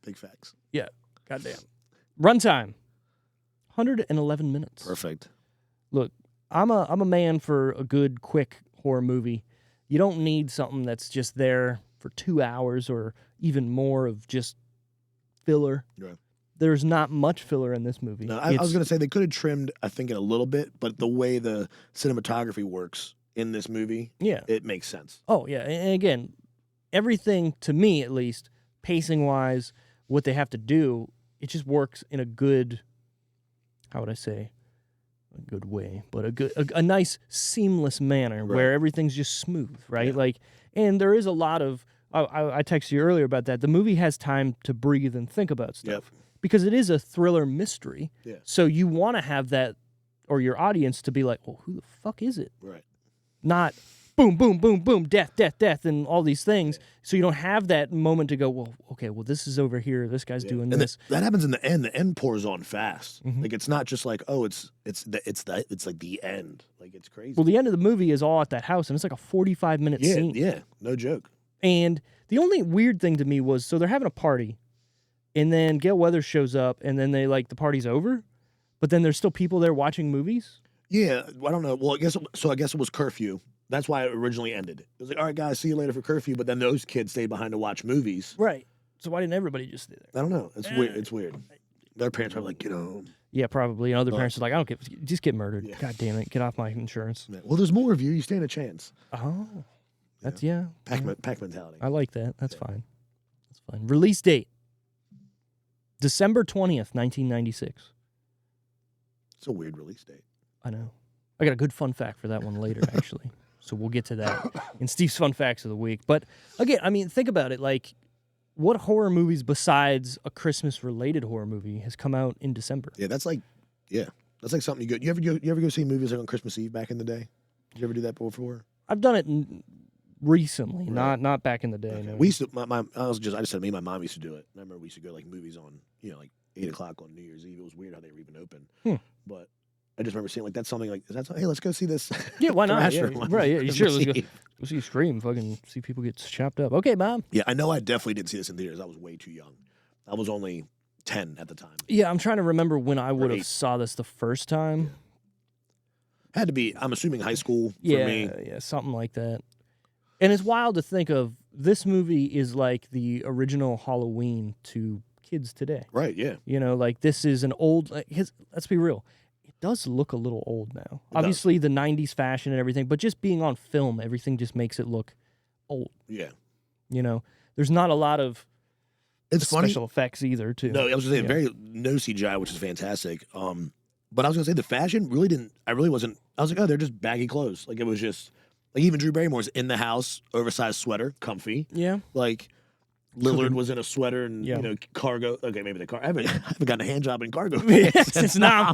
Big facts. Yeah. Goddamn. Runtime. 111 minutes. Perfect. Look, I'm a man for a good, quick horror movie. You don't need something that's just there for 2 hours or even more of just filler. Right. There's not much filler in this movie. No, I was going to say they could have trimmed, I think, it a little bit, but the way the cinematography works in this movie, it makes sense. Oh, yeah. And again, everything, to me at least, pacing-wise, what they have to do, it just works in a good, how would I say, a good way, but a nice, seamless manner where everything's just smooth, right? Yeah. Like, and there is a lot of, I texted you earlier about that. The movie has time to breathe and think about stuff. Yep. Because it is a thriller mystery. Yeah. So you want to have that, or your audience to be like, well, who the fuck is it? Right. Not boom, boom, boom, boom, death, death, death, and all these things. Yeah. So you don't have that moment to go, well, okay, well, this is over here. This guy's doing this. That happens in the end. The end pours on fast. Mm-hmm. Like, it's not just like, oh, it's like the end. Like, it's crazy. Well, the end of the movie is all at that house, and it's like a 45-minute scene. Yeah, no joke. And the only weird thing to me was, so they're having a party, and then Gail Weathers shows up, and then the party's over, but then there's still people there watching movies? Yeah, I don't know. Well, I guess it was curfew. That's why it originally ended. It was like, all right, guys, see you later for curfew, but then those kids stayed behind to watch movies. Right. So why didn't everybody just stay there? I don't know. It's weird. It's weird. Their parents are like, get home. Yeah, probably. And other parents are like, I don't get, just get murdered. Yeah. God damn it, get off my insurance. Yeah. Well, there's more of you. You stand a chance. Oh, that's, Pack mentality. I like that. That's fine. That's fine. Release date. December 20th, 1996. It's a weird release date. I know. I got a good fun fact for that one later, actually. So we'll get to that in Steve's Fun Facts of the Week. But again, I mean, think about it. Like, what horror movies besides a Christmas-related horror movie has come out in December? Yeah, that's like something you go. You ever go see movies like on Christmas Eve back in the day? Did you ever do that before? I've done it recently, not back in the day. Okay. No. We used to. I just said me and my mom used to do it. I remember we used to go like movies on like 8 o'clock on New Year's Eve. It was weird how they were even open, but I just remember seeing like that's something like hey, let's go see this. Yeah, why not? Yeah, right? Yeah, you sure. Let's go see Scream. Fucking see people get chopped up. Okay, Mom. Yeah, I know. I definitely didn't see this in theaters. I was way too young. I was only 10 at the time. Yeah, I'm trying to remember when I would have saw this the first time. Yeah. Had to be. I'm assuming high school for me. Yeah, something like that. And it's wild to think of this movie is like the original Halloween to kids today. Right. Yeah. You know, like this is an old. Let's be real. Does look a little old now. Obviously, the 90s fashion and everything, but just being on film, everything just makes it look old. Yeah. You know, there's not a lot of special funny. Effects either, too. No, I was going to say, no CGI, which is fantastic. But I was going to say the fashion really didn't, I really wasn't, I was like, oh, they're just baggy clothes. Like, it was just, like, even Drew Barrymore's in the house, oversized sweater, comfy. Yeah. Like, Lillard was in a sweater and cargo. Okay, maybe I haven't gotten a hand job in cargo. Since now.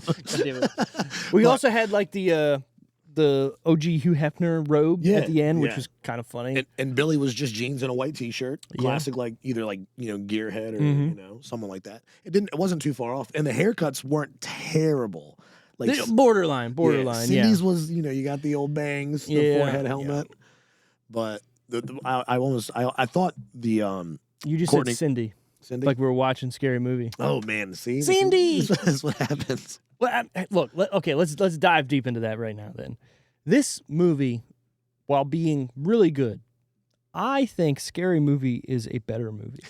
We also had like the OG Hugh Hefner robe at the end, which was kind of funny. And Billy was just jeans and a white T-shirt, classic like either like gearhead or someone like that. It wasn't too far off, and the haircuts weren't terrible. Like borderline. Cindy's was you got the old bangs, the forehead helmet, but I thought the You just Courtney, said Cindy. Cindy? Like we were watching Scary Movie. Oh, man. See? Cindy! This is what happens. Well, look, let's dive deep into that right now then. This movie, while being really good, I think Scary Movie is a better movie.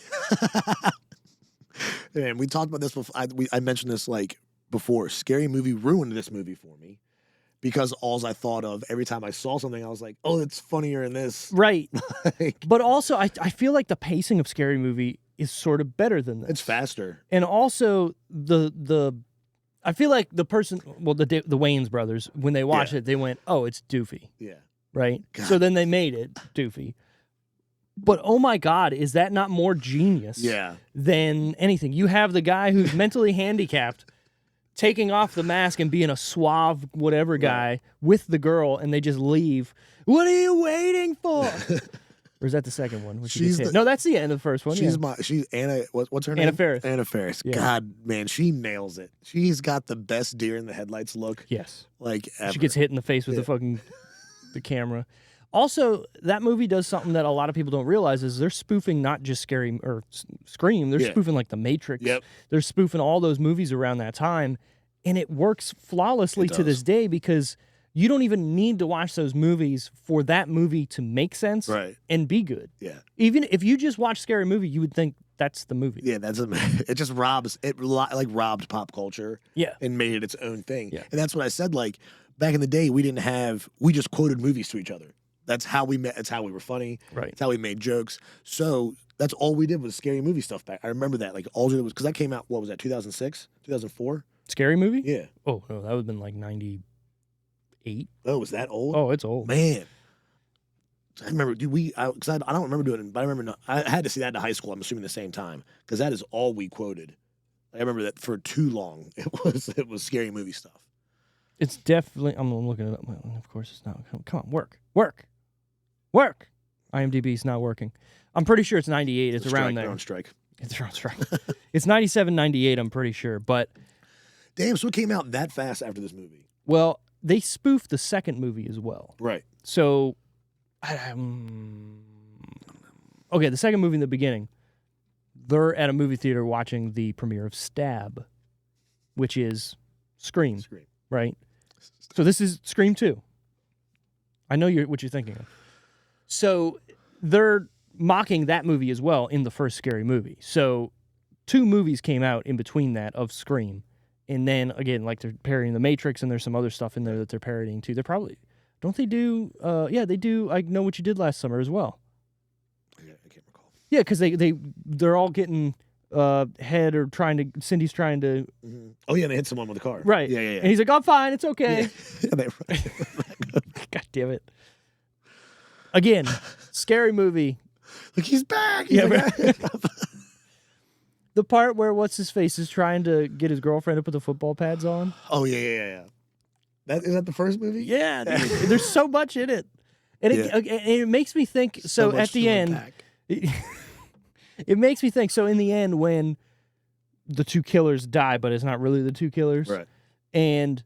Man, we talked about this before. I mentioned this like before. Scary Movie ruined this movie for me because all I thought of every time I saw something, I was like, oh, it's funnier in this. Right. But also, I feel like the pacing of Scary Movie is sort of better than this. It's faster. And also, I feel like the person, well, the Wayans brothers, when they watched it, they went, oh, it's doofy. Yeah. Right? God. So then they made it doofy. But oh my God, is that not more genius than anything? You have the guy who's mentally handicapped taking off the mask and being a suave whatever guy with the girl, and they just leave. What are you waiting for? Or is that the second one? No, that's the end of the first one. She's Anna. What's her name? Anna Faris. Anna Faris. Yeah. God, man, she nails it. She's got the best deer in the headlights look. Yes, like ever. She gets hit in the face with the camera. Also, that movie does something that a lot of people don't realize is they're spoofing not just Scream. They're spoofing like The Matrix. Yep. They're spoofing all those movies around that time, and it works flawlessly to this day because you don't even need to watch those movies for that movie to make sense and be good. Yeah. Even if you just watch Scary Movie, you would think that's the movie. Yeah, it just robbed pop culture. Yeah. And made it its own thing. Yeah. And that's what I said. Like back in the day, we just quoted movies to each other. That's how we met. It's how we were funny. Right. It's how we made jokes. So that's all we did was Scary Movie stuff back. I remember that. Like all we did was because that came out. What was that? 2006, 2004. Scary Movie? Yeah. Oh no, that would have been like 98. Oh, was that old? Oh, it's old. Man. I remember, dude. I don't remember doing it, but I remember I had to see that in high school. I'm assuming the same time because that is all we quoted. I remember that for too long. It was Scary Movie stuff. It's definitely. I'm looking it up. Well, of course, it's not. Come on, work. IMDb's not working. I'm pretty sure it's 98. It's around there. They're on strike. It's around strike. It's 97, 98. I'm pretty sure. But damn, so it came out that fast after this movie. Well, they spoofed the second movie as well. Right. So, okay, the second movie in the beginning, they're at a movie theater watching the premiere of Stab, which is Scream. Right? So this is Scream 2. I know what you're thinking of. So they're mocking that movie as well in the first Scary Movie. So 2 movies came out in between that of Scream. And then, again, like they're parodying The Matrix, and there's some other stuff in there that they're parodying too. They're probably... Don't they do... they do I Know What You Did Last Summer as well. I can't recall. Yeah, because they're all getting... head or Cindy's trying to... Mm-hmm. Oh, yeah, they hit someone with a car. Right. Yeah. And he's like, I'm fine, it's okay. Yeah. God damn it. Again, Scary Movie. Like, he's back. The part where what's-his-face is trying to get his girlfriend to put the football pads on. Oh, yeah. Is that the first movie? Yeah, dude. There's so much in it. And it makes me think, so at the end... It makes me think, so in the end, when the 2 killers die, but it's not really the 2 killers, right? And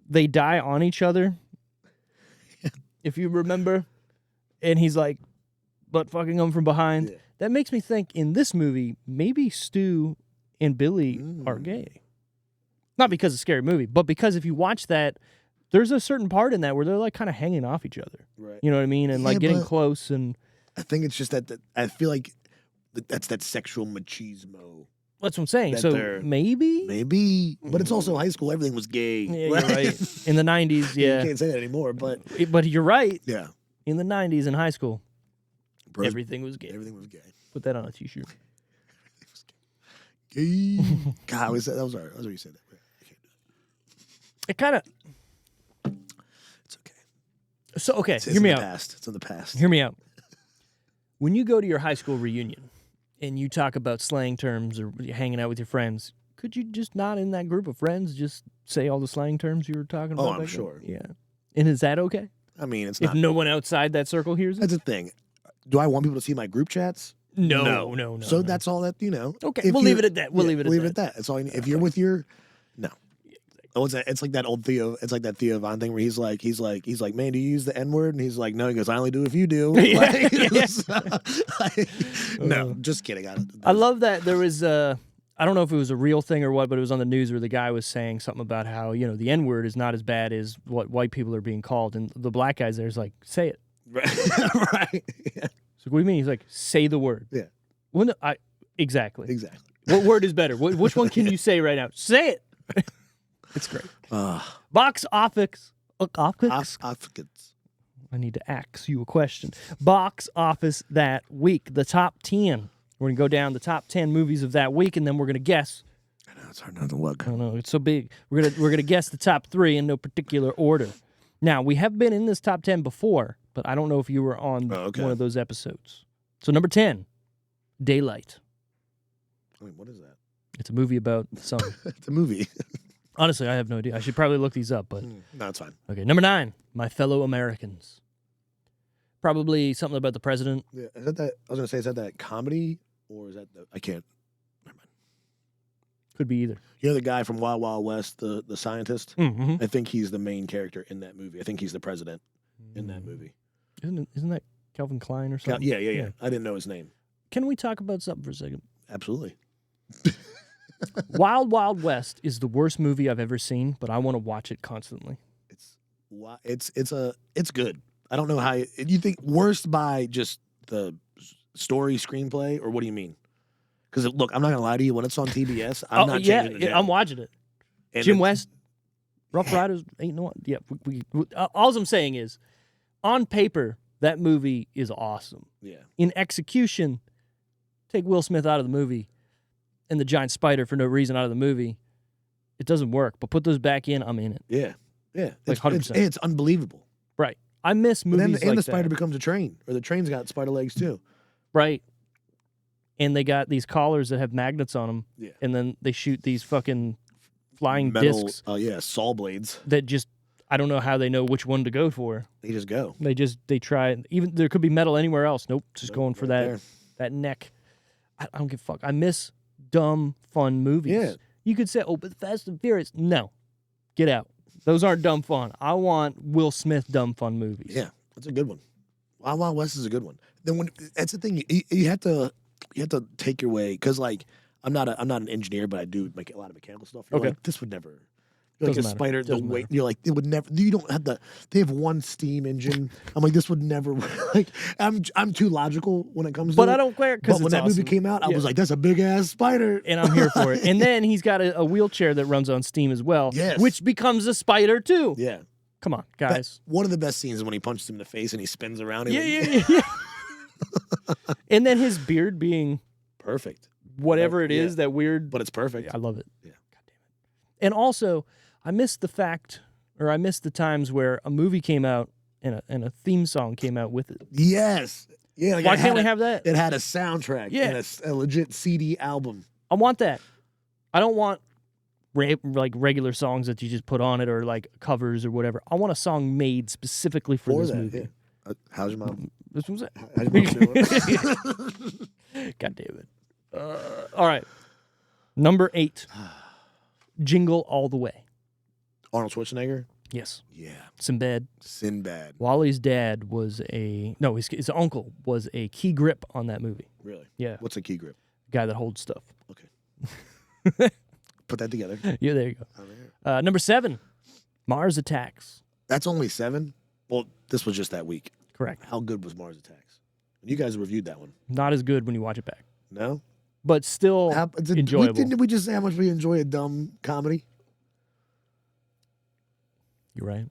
they die on each other, if you remember, and he's like, butt fucking them from behind. Yeah. That makes me think, in this movie, maybe Stu and Billy are gay. Not because it's a Scary Movie, but because if you watch that, there's a certain part in that where they're like kind of hanging off each other. Right. You know what I mean? And like getting close and... I think it's just that I feel like that's that sexual machismo. That's what I'm saying. So maybe, but it's also high school. Everything was gay. Yeah, you're right. In the 90s, yeah. You can't say that anymore, but you're right. Yeah. In the 90s in high school, everything was gay. Everything was gay. Put that on a t-shirt. Gay. God, that was what you said. That. I can't do that. It kind of. It's okay. So okay, hear me out. It's in the past. Hear me out. When you go to your high school reunion and you talk about slang terms or hanging out with your friends, could you just not in that group of friends just say all the slang terms you were talking about? Oh, I'm sure. Yeah. And is that okay? I mean, it's if no one outside that circle hears it? That's the thing. Do I want people to see my group chats? No. So that's all that, Okay, we'll leave it at that. We'll leave it at that. That's all you need. If you're with your... No. Oh, it's like that old Theo. It's like that Theo Von thing where he's like, man, do you use the N-word? And he's like, no. He goes, I only do if you do. No, just kidding. I love that there was I don't know if it was a real thing or what, but it was on the news where the guy was saying something about how the N-word is not as bad as what white people are being called, and the black guy's there's like, say it. Right. Yeah. So what do you mean? He's like, say the word. Yeah. Well, no, exactly. Exactly. What word is better? Which one can you say right now? Say it. It's great. Box office. I need to ask you a question. Box office that week. The top 10. We're going to go down the top 10 movies of that week, and then we're going to guess. I know, it's hard not to look. I know, it's so big. We're gonna guess the top 3 in no particular order. Now, we have been in this top 10 before, but I don't know if you were on one of those episodes. So number 10, Daylight. Wait, what is that? It's a movie about the sun. It's a movie. Honestly, I have no idea. I should probably look these up, but... No, it's fine. Okay, number 9, My Fellow Americans. Probably something about the president. Yeah, is that? I was gonna say, is that comedy or is that I can't. Never mind. Could be either. You know the guy from Wild Wild West, the scientist? Mm-hmm. I think he's the main character in that movie. I think he's the president in that movie. Isn't that Calvin Klein or something? Yeah. I didn't know his name. Can we talk about something for a second? Absolutely. Wild Wild West is the worst movie I've ever seen, but I want to watch it constantly. It's good. I don't know how you think worst by just the story, screenplay, or what do you mean? Because look, I'm not gonna lie to you. When it's on TBS, I'm not changing the channel. I'm watching it. And Jim West, Rough Riders, ain't no one. Yeah, all I'm saying is, on paper, that movie is awesome. Yeah. In execution, take Will Smith out of the movie, and the giant spider for no reason out of the movie, it doesn't work. But put those back in, I'm in it. Yeah. Like 100%. It's unbelievable. Right. I miss movies and like the spider that. becomes a train, or the train's got spider legs too. Right. And they got these collars that have magnets on them. Yeah. And then they shoot these fucking flying Metal, discs. saw blades. That just, I don't know how they know which one to go for. They just go. They try. Even there could be metal anywhere else. Nope. Just going for right that neck. I don't give a fuck. I miss dumb, fun movies. Yeah. You could say, oh, but Fast and Furious. No. Get out. Those aren't dumb fun. I want Will Smith dumb fun movies. Yeah, that's a good one. Wild Wild West is a good one. Then that's the thing, you have to take your way, because like I'm not an engineer, but I do make a lot of mechanical stuff. You're like, this would never. You're like a spider, the weight. You're like, it would never. You don't have the. They have one steam engine. I'm like, this would never. Like, I'm too logical when it comes to. But it. I don't care, because when that movie came out, I was like, that's a big ass spider, and I'm here for it. And then he's got a wheelchair that runs on steam as well, yes, which becomes a spider too. Yeah, come on, guys. One of the best scenes is when he punches him in the face and he spins around. Yeah. And then his beard being perfect, whatever it is, that weird. But it's perfect. I love it. Yeah. God damn it. And also, I miss the times where a movie came out and a theme song came out with it. Yes. Yeah. Like why can't we have that? It had a soundtrack. Yeah. And a legit CD album. I want that. I don't want like regular songs that you just put on it, or like covers or whatever. I want a song made specifically for this movie. Yeah. How's your mom? This was it. How's your mom doing? God damn it. All right. Number 8. Jingle All the Way. Arnold Schwarzenegger? Yes. Yeah. Sinbad. Wally's dad was his uncle was a key grip on that movie. Really? Yeah. What's a key grip? Guy that holds stuff. Okay. Put that together. Yeah, there you go. Number 7, Mars Attacks. That's only 7? Well, this was just that week. Correct. How good was Mars Attacks? You guys reviewed that one. Not as good when you watch it back. No? But still enjoyable. Didn't we just say how much we enjoy a dumb comedy? You're right.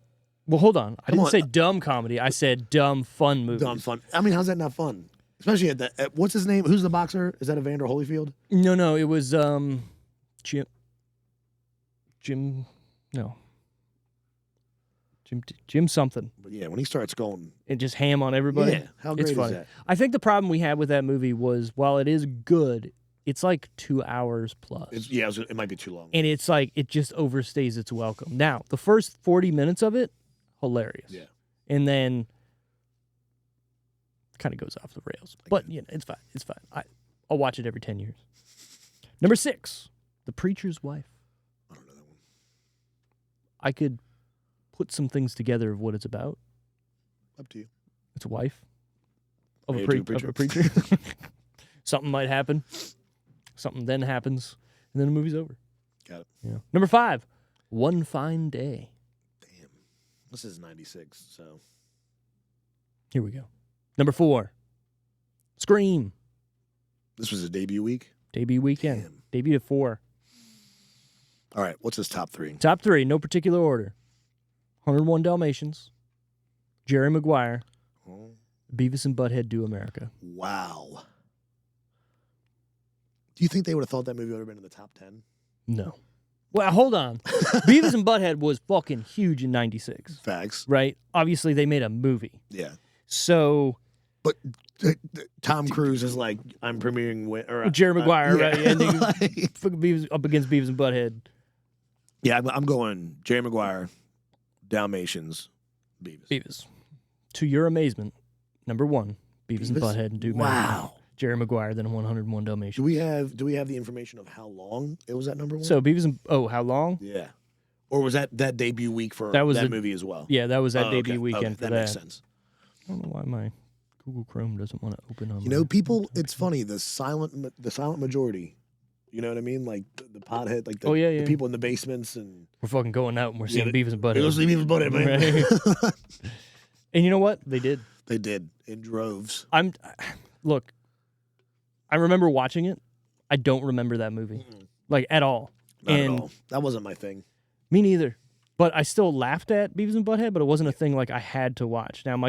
Well, hold on. I didn't say dumb comedy. I said dumb fun movies. Dumb fun. I mean, how's that not fun? Especially at what's his name? Who's the boxer? Is that Evander Holyfield? No. It was Jim something. But yeah, when he starts going and just ham on everybody. Yeah, how great is that? I think the problem we had with that movie was, while it is good, it's like 2 hours plus. It might be too long. And it's like, it just overstays its welcome. Now, the first 40 minutes of it, hilarious. Yeah. And then kind of goes off the rails. But, it's fine. It's fine. I'll watch it every 10 years. Number 6, The Preacher's Wife. I don't know that one. I could put some things together of what it's about. Up to you. It's a wife of a preacher. preacher. Something might happen. Something then happens, and then the movie's over. Got it. Yeah. Number 5, One Fine Day. Damn. This is 96, so. Here we go. Number 4, Scream. This was a debut week? Debut weekend. Damn. Debut at 4. All right, what's his top 3? Top 3, no particular order. 101 Dalmatians, Jerry Maguire, Beavis and Butthead Do America. Wow. Do you think they would have thought that movie would have been in the top 10? No. Well, hold on. Beavis and Butthead was fucking huge in 96. Facts. Right? Obviously, they made a movie. Yeah. So... But Tom Cruise is like, I'm premiering with... Jerry Maguire, yeah. right? And Beavis, up against Beavis and Butthead. Yeah, I'm going Jerry Maguire, Dalmatians, Beavis. To your amazement, number 1, Beavis and Butthead and Do America. Wow. Jerry Maguire, then 101 Dalmatians. Do we have the information of how long it was at number 1? So Beavis and how long? Yeah. Or was that debut week for that movie as well? Yeah, that was that debut weekend for that. That makes sense. I don't know why my Google Chrome doesn't want to open on. People. It's funny. The silent majority. You know what I mean? Like the pothead, like the people in the basements, and we're fucking going out and we're seeing Beavis and Butthead. We're seeing Beavis and Butthead, man. Right. And you know what? They did. They did in droves. Look. I remember watching it. I don't remember that movie, like at all. Not at all. That wasn't my thing. Me neither. But I still laughed at Beavis and Butthead, but it wasn't a thing like I had to watch. Now,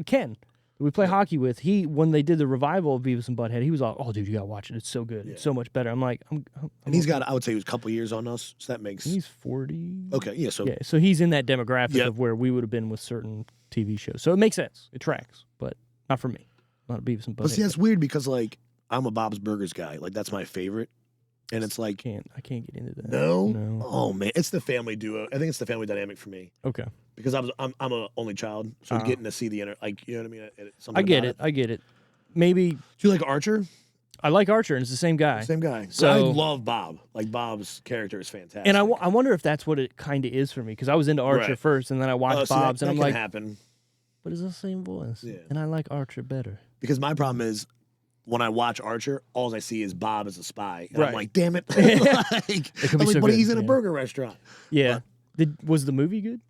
Ken, who we play hockey with, when they did the revival of Beavis and Butthead, he was all, "Oh, dude, you gotta watch it. It's so good. It's so much better." I'm like, and he's got, I would say, he was a couple years on us, so that makes. He's 40. Okay, yeah. So he's in that demographic of where we would have been with certain TV shows. So it makes sense. It tracks, but not for me. Not a Beavis and Butthead. But see, that's weird because I'm a Bob's Burgers guy. Like that's my favorite. And it's like I can't get into that. No. Oh man, it's the family duo. I think it's the family dynamic for me. Okay. Because I'm an only child, so getting to see the you know what I mean. I get it. Maybe. Do you like Archer? I like Archer, and it's the same guy. Same guy. So I love Bob. Like Bob's character is fantastic. And I wonder if that's what it kind of is for me because I was into Archer first, and then I watched Bob's, and I'm like, happen. But it's the same voice, yeah. And I like Archer better. Because my problem is, when I watch Archer, all I see is Bob as a spy. And I'm like, damn it. But he's in a burger restaurant. Yeah. Was the movie good?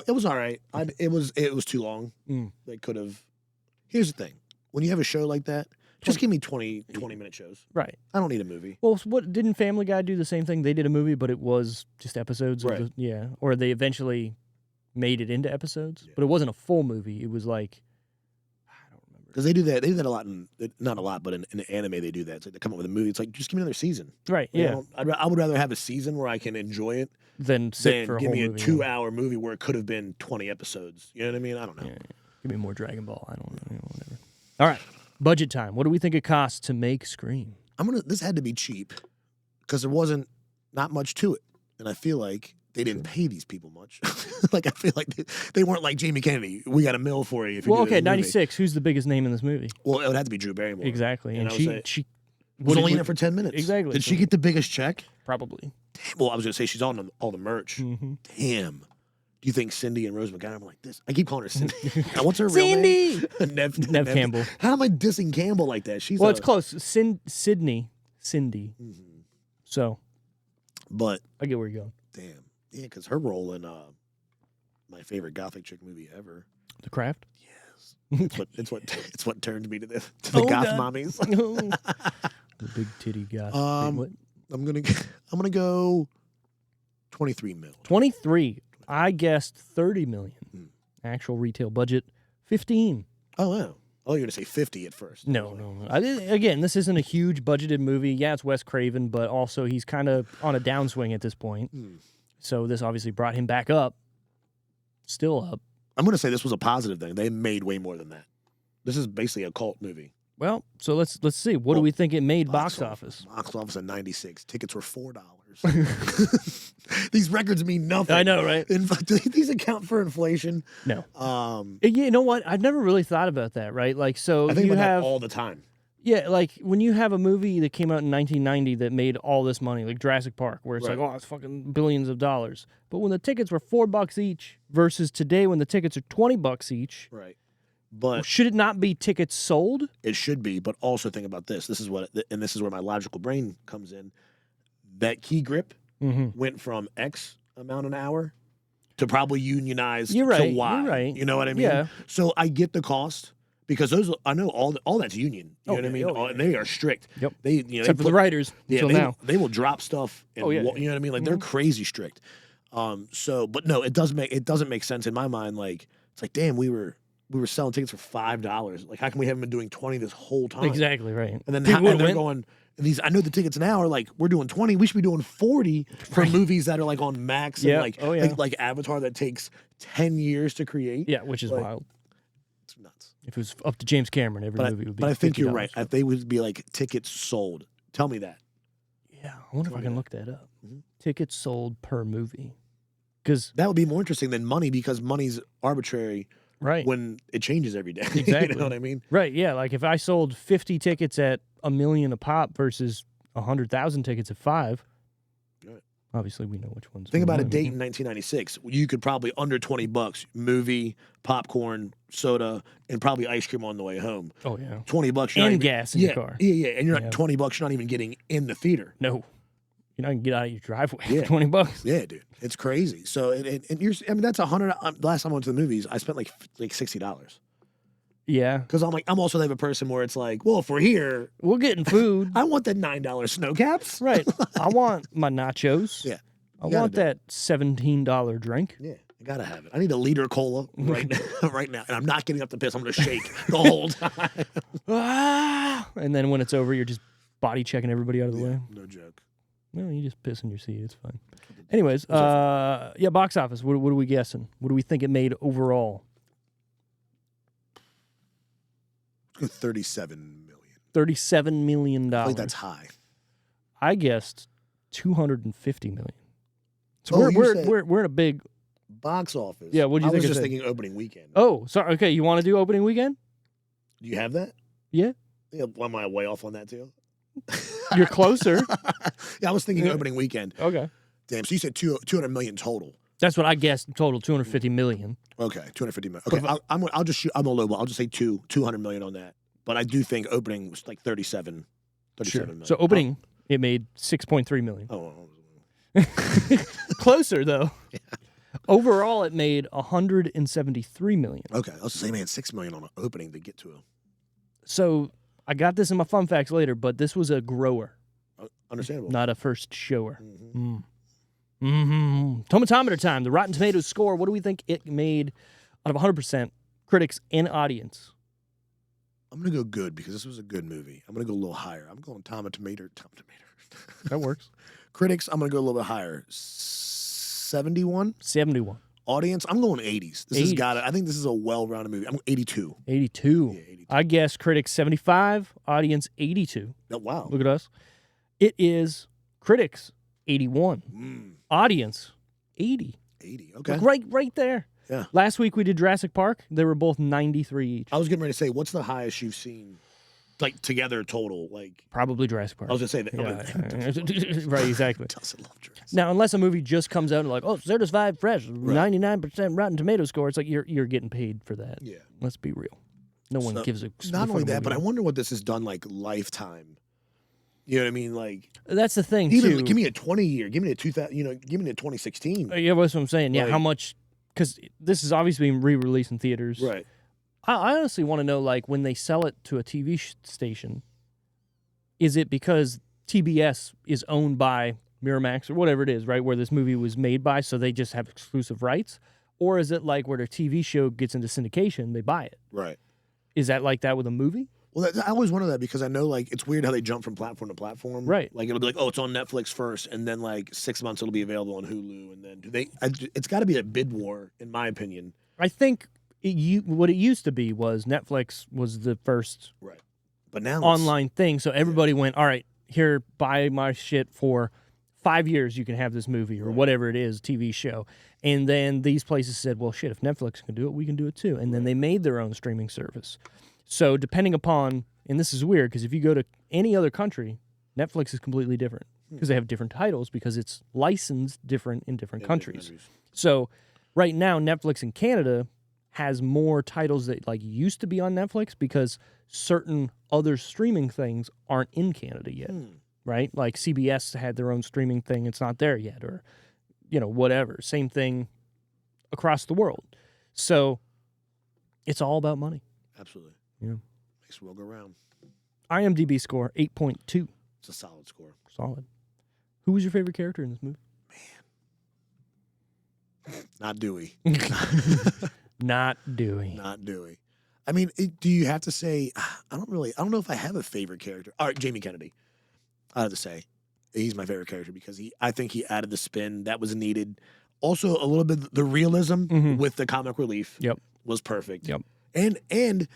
It was all right. It was too long. They could have. Here's the thing. When you have a show like that, just give me 20-minute shows. Right. I don't need a movie. Well, didn't Family Guy do the same thing? They did a movie, but it was just episodes. Right. Or they eventually made it into episodes. Yeah. But it wasn't a full movie. It was like... Because they do that. They do that a lot not a lot, but in anime they do that. It's like they come up with a movie. It's like just give me another season. Right. Yeah. I would rather have a season where I can enjoy it than sit for a whole movie. Give me a 2-hour movie where it could have been 20 episodes. You know what I mean? I don't know. Yeah. Give me more Dragon Ball. I don't know. Whatever. All right. Budget time. What do we think it costs to make Scream? This had to be cheap because there wasn't not much to it, and I feel like they didn't pay these people much. Like I feel like they weren't like Jamie Kennedy. We got a mill for you. If you okay, 96. Who's the biggest name in this movie? Well, it would have to be Drew Barrymore. Exactly, and she was only in it for 10 minutes. Exactly. Did she get the biggest check? Probably. Damn, well, I was gonna say she's on all the merch. Mm-hmm. Damn. Do you think Cindy and Rose McGowan are like this? I keep calling her Cindy. What's her real Cindy? name? Nev Campbell. How am I dissing Campbell like that? It's close. Cindy. Mm-hmm. So, but I get where you're going. Damn. Yeah, because her role in my favorite gothic chick movie ever, The Craft. Yes, it's what turned me to the goth mommies. The big titty goth. What? I'm gonna go 23 mil. 23. I guessed 30 million. Actual retail budget 15. Oh wow. Oh, you're gonna say 50 at first. No. Again, this isn't a huge budgeted movie. Yeah, it's Wes Craven, but also he's kind of on a downswing at this point. So this obviously brought him back up. Still up. I'm going to say this was a positive thing. They made way more than that. This is basically a cult movie. Well, so let's see. What do we think it made box office? Box office at 96. Tickets were $4. These records mean nothing. I know, right? Do these account for inflation? No. You know what? I've never really thought about that, right? Like, so I think you about have that all the time. Yeah, like when you have a movie that came out in 1990 that made all this money, like Jurassic Park, where it's like, oh, it's fucking billions of dollars. But when the tickets were $4 each versus today when the tickets are $20 each. Right. But should it not be tickets sold? It should be, but also think about this. This is where my logical brain comes in. That key grip went from X amount an hour to probably unionized to Y. You're right. You know what I mean? Yeah. So I get the cost, Because I know all that's union. You know what I mean? And they are strict. Yep. Except for the writers until now. They will drop stuff. And, you know what I mean? Like they're crazy strict. But no, it doesn't make sense in my mind. Like it's like, damn, we were selling tickets for $5. Like how come we haven't been doing 20 this whole time? Exactly right. And then they're going. I know the tickets now are like we're doing 20. We should be doing 40 for movies that are like on Max and like Avatar that takes 10 years to create. Yeah, which is wild. It's nuts. If it was up to James Cameron, every movie would be. But I think $50. you're right. They would be like tickets sold. Tell me that. Yeah, I wonder if I can look that up. Mm-hmm. Tickets sold per movie, because that would be more interesting than money because money's arbitrary. Right. When it changes every day. Exactly. You know what I mean? Right. Yeah. Like if I sold 50 tickets at $1 million a pop versus 100,000 tickets at $5. Right. Obviously, we know which ones. Think about a date in 1996. You could probably under $20, movie, popcorn, soda, and probably ice cream on the way home. Oh yeah, $20. And gas in your car. Yeah. And you're not $20. You're not even getting in the theater. No, you're not gonna get out of your driveway for $20. Yeah, dude, it's crazy. So and that's $100. Last time I went to the movies, I spent like $60. Yeah, because I'm also the type of person where it's like, well, if we're here, we're getting food. I want the $9 snow caps. Right. I want my nachos. Yeah. I want that $17 drink. Yeah. I gotta have it. I need a liter cola right now, and I'm not getting up to piss. I'm gonna shake the whole time. And then when it's over, you're just body checking everybody out of the way. No joke. No, you just piss in your seat. It's fine. Anyways, box office. What are we guessing? What do we think it made overall? 37 million. $37 million. I think that's high. I guessed 250 million. So we're in a big box office. Yeah, what do you think? I was just thinking opening weekend. Oh, sorry. Okay, you want to do opening weekend? Do you have that? Yeah. Am I way off on that too? You're closer. Yeah, I was thinking opening weekend. Okay. Damn. So you said 200 million total. That's what I guessed. Total 250 million. Okay, 250 million. Okay, I'll just shoot. I'm a low ball. I'll just say 200 million on that. But I do think opening was like 37 million. So opening, it made 6.3 million. Oh. Closer though. Yeah. Overall, it made 173 million. Okay, I was saying, man, 6 million on an opening to get to a. So I got this in my fun facts later, but this was a grower. Understandable. Not a first shower. Tomatometer time. The Rotten Tomatoes score. What do we think it made out of 100%? Critics and audience. I'm gonna go good because this was a good movie. I'm gonna go a little higher. I'm going Tomatometer. That works. Critics, I'm gonna go a little bit higher. 71. 71. Audience, I'm going 80s. This 80s. has got it. I think this is a well-rounded movie. I'm 82. 82. Yeah, 82. I guess critics 75, audience 82. Oh, wow. Look at us. It is critics 81, audience 80. 80. Okay. Look, right there. Yeah. Last week we did Jurassic Park. They were both 93 each. I was getting ready to say, what's the highest you've seen, like together total? Like probably Jurassic Park. I was gonna say that. Yeah. Right, exactly. Doesn't love Jurassic. Now, unless a movie just comes out and like, oh, certified fresh, 99% Rotten Tomato score, it's like you're getting paid for that. Yeah. Let's be real. No one gives a. Not only that, but I wonder what this has done like lifetime. You know what I mean? Like that's the thing. Even too. Give me a 20 year. Give me a 2000. Give me a 2016. Yeah, that's what I'm saying. Yeah, how much? Because this is obviously being re-released in theaters. Right. I honestly want to know, like, when they sell it to a TV station, is it because TBS is owned by Miramax or whatever it is, right, where this movie was made by, so they just have exclusive rights? Or is it like where their TV show gets into syndication, they buy it? Right. Is that like that with a movie? Well, I always wonder that because I know, like, it's weird how they jump from platform to platform. Right. Like, it'll be like, oh, it's on Netflix first, and then, like, 6 months it'll be available on Hulu, and then it's got to be a bid war, in my opinion. I think what it used to be was Netflix was the first but now online thing, so everybody went, all right, here, buy my shit for 5 years, you can have this movie or whatever it is, TV show. And then these places said, well, shit, if Netflix can do it, we can do it too. And then they made their own streaming service. So depending upon, and this is weird, because if you go to any other country, Netflix is completely different because they have different titles because it's licensed different in different countries. So right now, Netflix in Canada has more titles that like used to be on Netflix because certain other streaming things aren't in Canada yet, right? Like CBS had their own streaming thing. It's not there yet, or, whatever. Same thing across the world. So it's all about money. Absolutely. Yeah. Makes the world go round. IMDb score 8.2. It's a solid score. Solid. Who was your favorite character in this movie? Not Dewey. Not Dewey. Not Dewey. I mean, do you have to say? I don't know if I have a favorite character. All right, Jamie Kennedy. I have to say, he's my favorite character because I think he added the spin that was needed. Also, a little bit the realism with the comic relief. Was perfect. And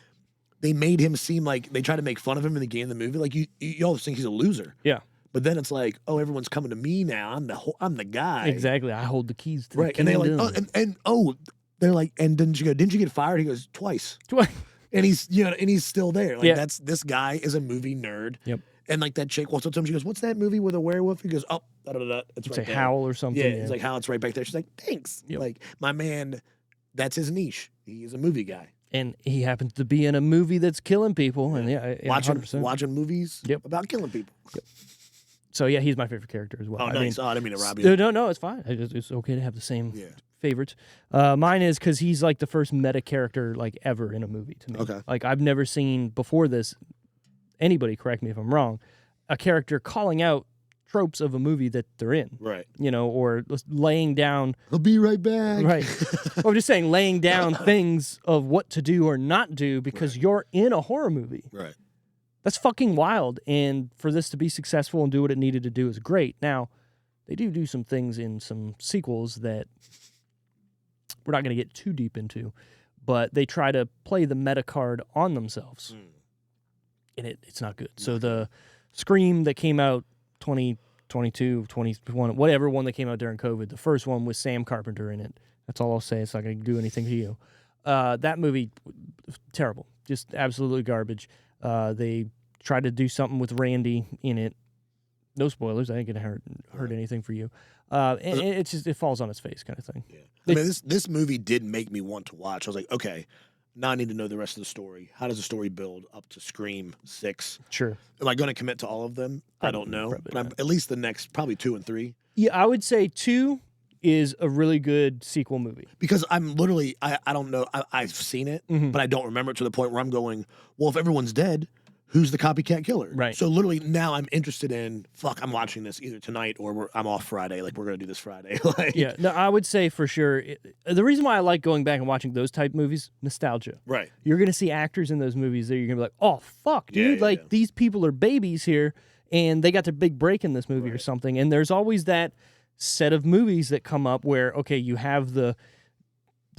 they made him seem like they tried to make fun of him in the beginning of the movie. Like you always think he's a loser. Yeah. But then it's like, oh, everyone's coming to me now. I'm the guy. Exactly. I hold the keys to the And they're kingdom. like, they're like, and didn't you get fired? He goes, twice. And he's still there. Like this guy is a movie nerd. Yep. And like that chick walks up to him, she goes, what's that movie with a werewolf? He goes, oh, da-da-da-da. It's right like there. Howl or something. Yeah, it's like Howl, it's right back there. She's like, thanks. Yep. Like, my man, that's his niche. He's a movie guy. And he happens to be in a movie that's killing people. And watching movies about killing people. Yep. So yeah, he's my favorite character as well. Oh, nice. I didn't mean to rob you. No, it's fine. It's okay to have the same favorites. Mine is because he's like the first meta character like ever in a movie to me. Okay. Like I've never seen before this. Anybody correct me if I'm wrong. A character calling out tropes of a movie that they're in. Right. Or laying down. I'll be right back. Right. I'm just saying, laying down things of what to do or not do because you're in a horror movie. Right. That's fucking wild. And for this to be successful and do what it needed to do is great. Now, they do some things in some sequels that we're not going to get too deep into, but they try to play the meta card on themselves. And it's not good. So the Scream that came out 2022, 21, whatever one that came out during COVID, the first one with Sam Carpenter in it. That's all I'll say. It's not going to do anything to you. That movie, terrible. Just absolutely garbage. They tried to do something with Randy in it. No spoilers. I ain't gonna hurt anything for you. And it falls on its face, kind of thing. Yeah. I mean, this movie did make me want to watch. I was like, okay, now I need to know the rest of the story. How does the story build up to Scream 6? Sure. Am I going to commit to all of them? I don't know. But at least the next, probably 2 and 3. Yeah, I would say 2 is a really good sequel movie. Because I'm literally, I don't know, I've seen it, but I don't remember it to the point where I'm going, well, if everyone's dead, who's the copycat killer? Right. So literally now I'm interested in, I'm watching this either tonight or I'm off Friday. Like, we're going to do this Friday. Yeah, no, I would say for sure. The reason why I like going back and watching those type movies, nostalgia. Right. You're going to see actors in those movies that you're going to be like, oh, fuck, dude. These people are babies here, and they got their big break in this movie or something. And there's always that set of movies that come up where, okay, you have the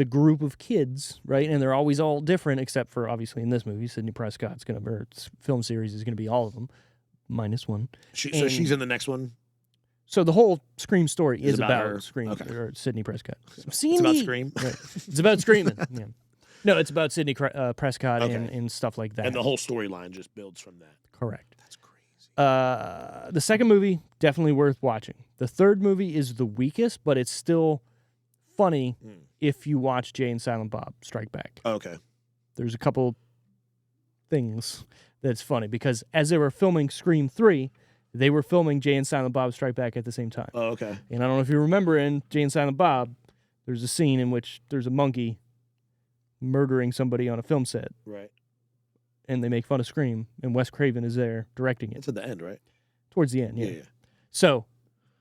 group of kids, right? And they're always all different, except for, obviously, in this movie, Sidney Prescott's going to, film series is going to be all of them, minus one. So she's in the next one? So the whole Scream story is about Scream, or Sidney Prescott. It's about Scream? Right. It's about screaming. Yeah. No, it's about Sidney Prescott and stuff like that. And the whole storyline just builds from that. Correct. That's crazy. The second movie, definitely worth watching. The third movie is the weakest, but it's still funny if you watch Jay and Silent Bob Strike Back. Okay. There's a couple things that's funny because as they were filming Scream 3, they were filming Jay and Silent Bob Strike Back at the same time. Oh, okay. And I don't know if you remember in Jay and Silent Bob, there's a scene in which there's a monkey murdering somebody on a film set. Right. And they make fun of Scream, and Wes Craven is there directing it. It's at the end, right? Towards the end, yeah. Yeah. So,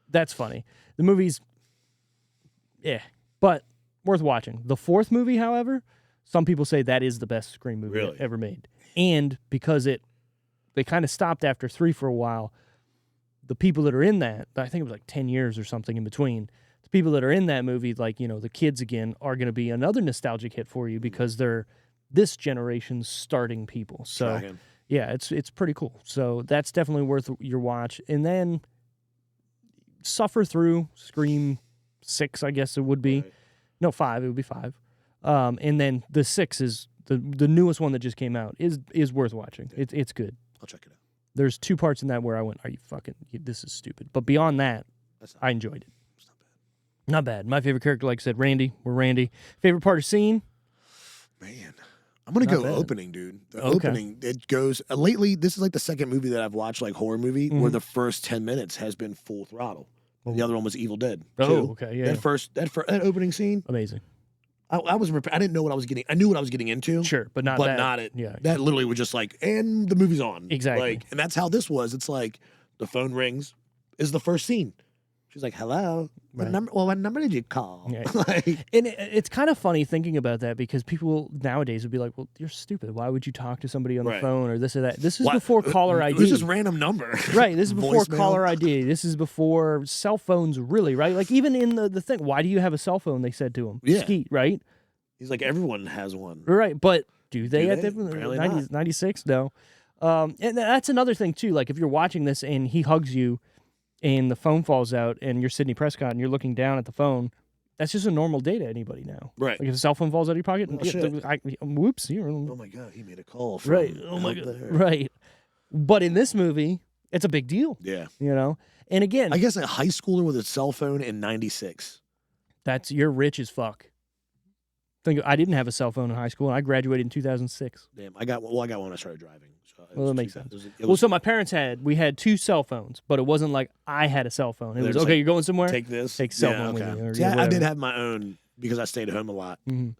that's funny. The movie's, but worth watching. The fourth movie, however, some people say that is the best Scream movie ever made. And because they kind of stopped after 3 for a while, the people that are in that, I think it was like 10 years or something in between, the people that are in that movie, like, the kids again, are going to be another nostalgic hit for you because they're this generation's starting people. So, yeah, it's pretty cool. So that's definitely worth your watch. And then suffer through Scream 6, I guess it would be. Right. No, 5. It would be 5. And then the 6 is the newest one that just came out is worth watching. Yeah. It's good. I'll check it out. There's 2 parts in that where I went, are you fucking, this is stupid. But beyond that, I enjoyed it. It's not bad. Not bad. My favorite character, like I said, Randy. We're Randy. Favorite part of scene? Man, I'm going to go opening, dude. The opening, it goes, lately, this is like the second movie that I've watched, like horror movie, where the first 10 minutes has been full throttle. The other one was Evil Dead. Oh, okay, yeah. That opening scene. Amazing. I didn't know what I was getting. I knew what I was getting into. Sure, but not that. Yeah. That literally was just like, and the movie's on. Exactly. Like, and that's how this was. It's like the phone rings. Is the first scene. She's like, hello. Right. What number did you call? Yeah. Like, and it's kind of funny thinking about that because people nowadays would be like, well, you're stupid. Why would you talk to somebody on the phone or this or that? This is before caller ID. Who's this random number? Right. This is before Voicemail. caller ID. This is before cell phones, really, right? Like, even in the thing, why do you have a cell phone, they said to him. Yeah. Skeet, right? He's like, everyone has one. Right. But do they at the Apparently 90s, 96? No. And that's another thing, too. Like, if you're watching this and he hugs you, and the phone falls out, and you're Sidney Prescott, and you're looking down at the phone, that's just a normal day to anybody now. Right. Like if a cell phone falls out of your pocket, whoops. Oh my God, he made a call from right. Oh my God. there. Right. But in this movie, it's a big deal. Yeah. You know? And again, I guess a high schooler with a cell phone in 96. you're rich as fuck. I didn't have a cell phone in high school, and I graduated in 2006. Damn, I got one when I started driving. Well, that makes sense. So my parents we had 2 cell phones, but it wasn't like I had a cell phone. It was, okay, you're going somewhere? Take this. Take cell phone with you. See, I did have my own because I stayed home a lot. Mm-hmm.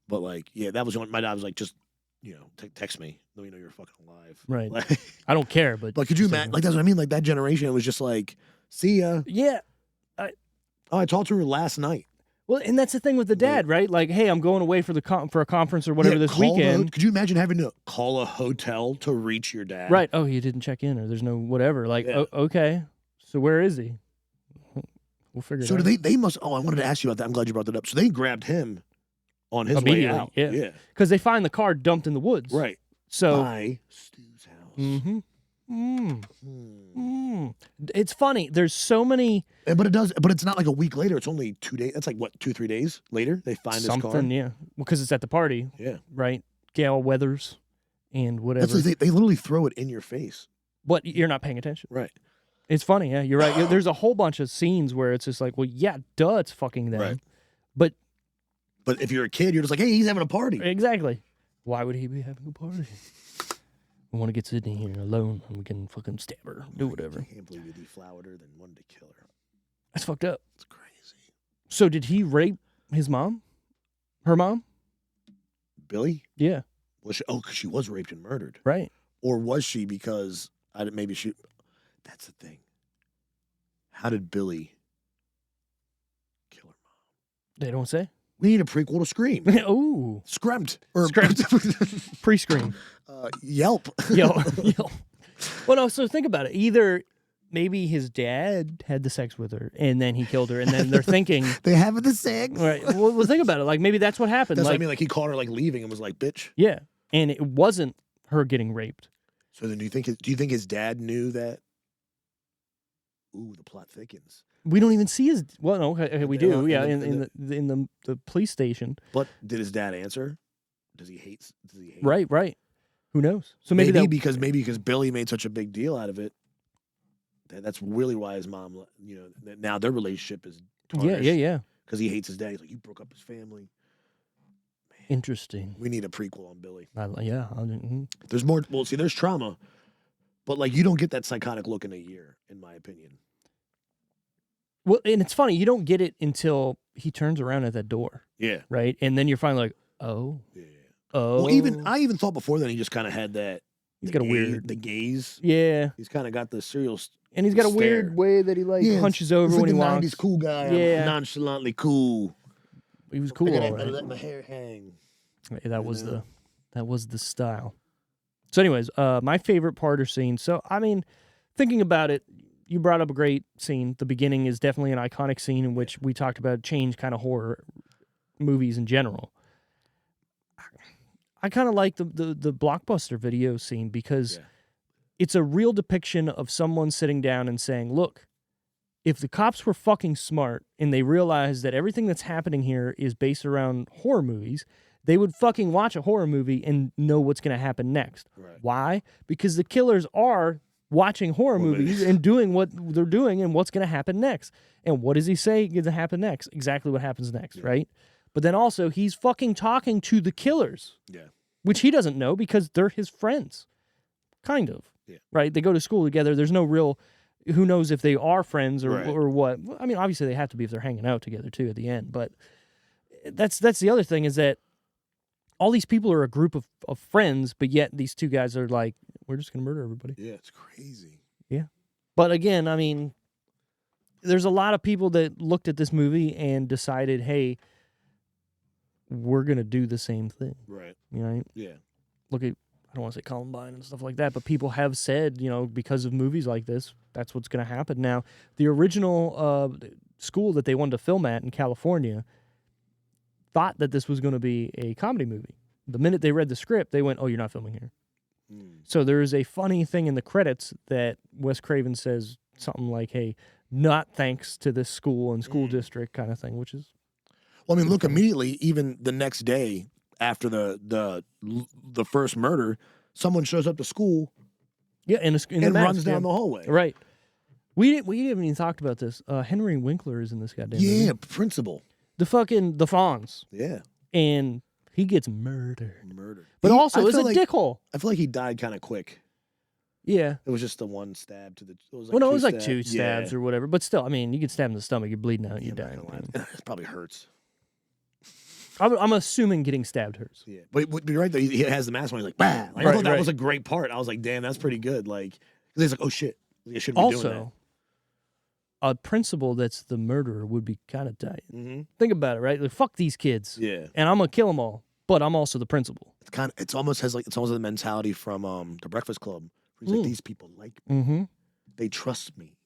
But like, yeah, that was my dad was like, just, text me. Let me know you're fucking alive. Right. Like, I don't care, but could you imagine? Like, that's what I mean. Like that generation, it was just like, see ya. Yeah. I talked to her last night. Well, and that's the thing with the dad, right? Like, hey, I'm going away for a conference or whatever this weekend. Could you imagine having to call a hotel to reach your dad? Right. Oh, he didn't check in, or there's no whatever. Like, okay, so where is he? We'll figure it out. So they must. Oh, I wanted to ask you about that. I'm glad you brought that up. So they grabbed him on his way out. Yeah. Because they find the car dumped in the woods. Right. So by Stu's house. Mm-hmm. It's funny. There's so many. But it's not like a week later. It's only 2 days. That's like what, 2-3 days later they find this car. Something, yeah. Well, because it's at the party. Yeah. Right. Gale Weathers, and whatever. They literally throw it in your face. But you're not paying attention. Right. It's funny. Yeah, you're right. There's a whole bunch of scenes where it's just like, well, yeah, duh, it's fucking them. Right. But if you're a kid, you're just like, hey, he's having a party. Exactly. Why would he be having a party? We want to get Sydney here alone, and we can fucking stab her, do whatever. I can't believe you deflowered her, then wanted to kill her. That's fucked up. It's crazy. So did he rape his mom? Her mom? Billy? Yeah. Because she was raped and murdered. Right. Or was she because maybe she... That's the thing. How did Billy kill her mom? They don't say. We need a prequel to Scream. Ooh. Screamed. Pre-Scream. Yelp. Yelp. Well, no, so think about it. Either maybe his dad had the sex with her and then he killed her, and then they're thinking... They have the sex? Right. Well, think about it. Like, maybe that's what happened. That's what I mean. Like, he caught her, like, leaving and was like, bitch. Yeah. And it wasn't her getting raped. So then do you think his dad knew that? Ooh, the plot thickens. We don't even see his... Well, no, okay, we do. Yeah, in the police station. But did his dad answer? Does he hate? Right. Who knows? So maybe because Billy made such a big deal out of it. That's really why his mom, now their relationship is tarnished. Yeah. Because he hates his dad. He's like, you broke up his family. Man, interesting. We need a prequel on Billy. Mm-hmm. There's more. Well, see, there's trauma, but like you don't get that psychotic look in a year, in my opinion. Well, and it's funny, you don't get it until he turns around at that door. Yeah. Right? And then you're finally like, oh. Yeah. Oh. Well, I even thought before then he just kind of had that. He's got a weird... The gaze. Yeah. He's kind of got the serial and he's got a weird way that he punches over when he walks. He's 90s cool guy. Yeah. I'm nonchalantly cool. He was cool, all right. I let my hair hang. Yeah, that was the style. So anyways, my favorite part or scene. So, I mean, thinking about it, you brought up a great scene. The beginning is definitely an iconic scene in which we talked about change kind of horror movies in general. I kind of like the Blockbuster video scene because it's a real depiction of someone sitting down and saying, look, if the cops were fucking smart and they realized that everything that's happening here is based around horror movies, they would fucking watch a horror movie and know what's going to happen next. Right. Why? Because the killers are watching horror movies and doing what they're doing and what's going to happen next. And what does he say is going to happen next? Exactly what happens next, right? But then also, he's fucking talking to the killers. Yeah. Which he doesn't know because they're his friends. Kind of. Yeah. Right? They go to school together. There's no real... Who knows if they are friends or what. I mean, obviously they have to be if they're hanging out together, too, at the end. But that's the other thing is that all these people are a group of friends, but yet these two guys are like, we're just going to murder everybody. Yeah, it's crazy. Yeah. But again, I mean, there's a lot of people that looked at this movie and decided, hey, we're going to do the same thing. Right. Right? Yeah. Look at, I don't want to say Columbine and stuff like that, but people have said, because of movies like this, that's what's going to happen. Now, the original school that they wanted to film at in California thought that this was going to be a comedy movie. The minute they read the script, they went, oh, you're not filming here. So there is a funny thing in the credits that Wes Craven says something like, hey, not thanks to this school and school district kind of thing, which is... Well, I mean, look, immediately, even the next day after the first murder, someone shows up to school and runs down the hallway. Right. We haven't even talked about this. Henry Winkler is in this goddamn movie. Yeah, principal. The Fonz. Yeah. And he gets murdered. But also is a dickhole. I feel like he died kind of quick. Yeah. It was just the one stab to the... It was like two stabs or whatever. But still, I mean, you get stabbed in the stomach, you're bleeding out, you die. It probably hurts. I'm assuming getting stabbed hurts. Yeah. But you're right, though. He has the mask on. He's like, bah! Like, I thought that was a great part. I was like, damn, that's pretty good. Like, he's like, oh, shit. I shouldn't be doing that. Also, a principal that's the murderer would be kind of tight. Mm-hmm. Think about it, right? Like, fuck these kids. Yeah. And I'm going to kill them all. But I'm also the principal. It's almost the mentality from The Breakfast Club. He's like, these people like me. Mm-hmm. They trust me.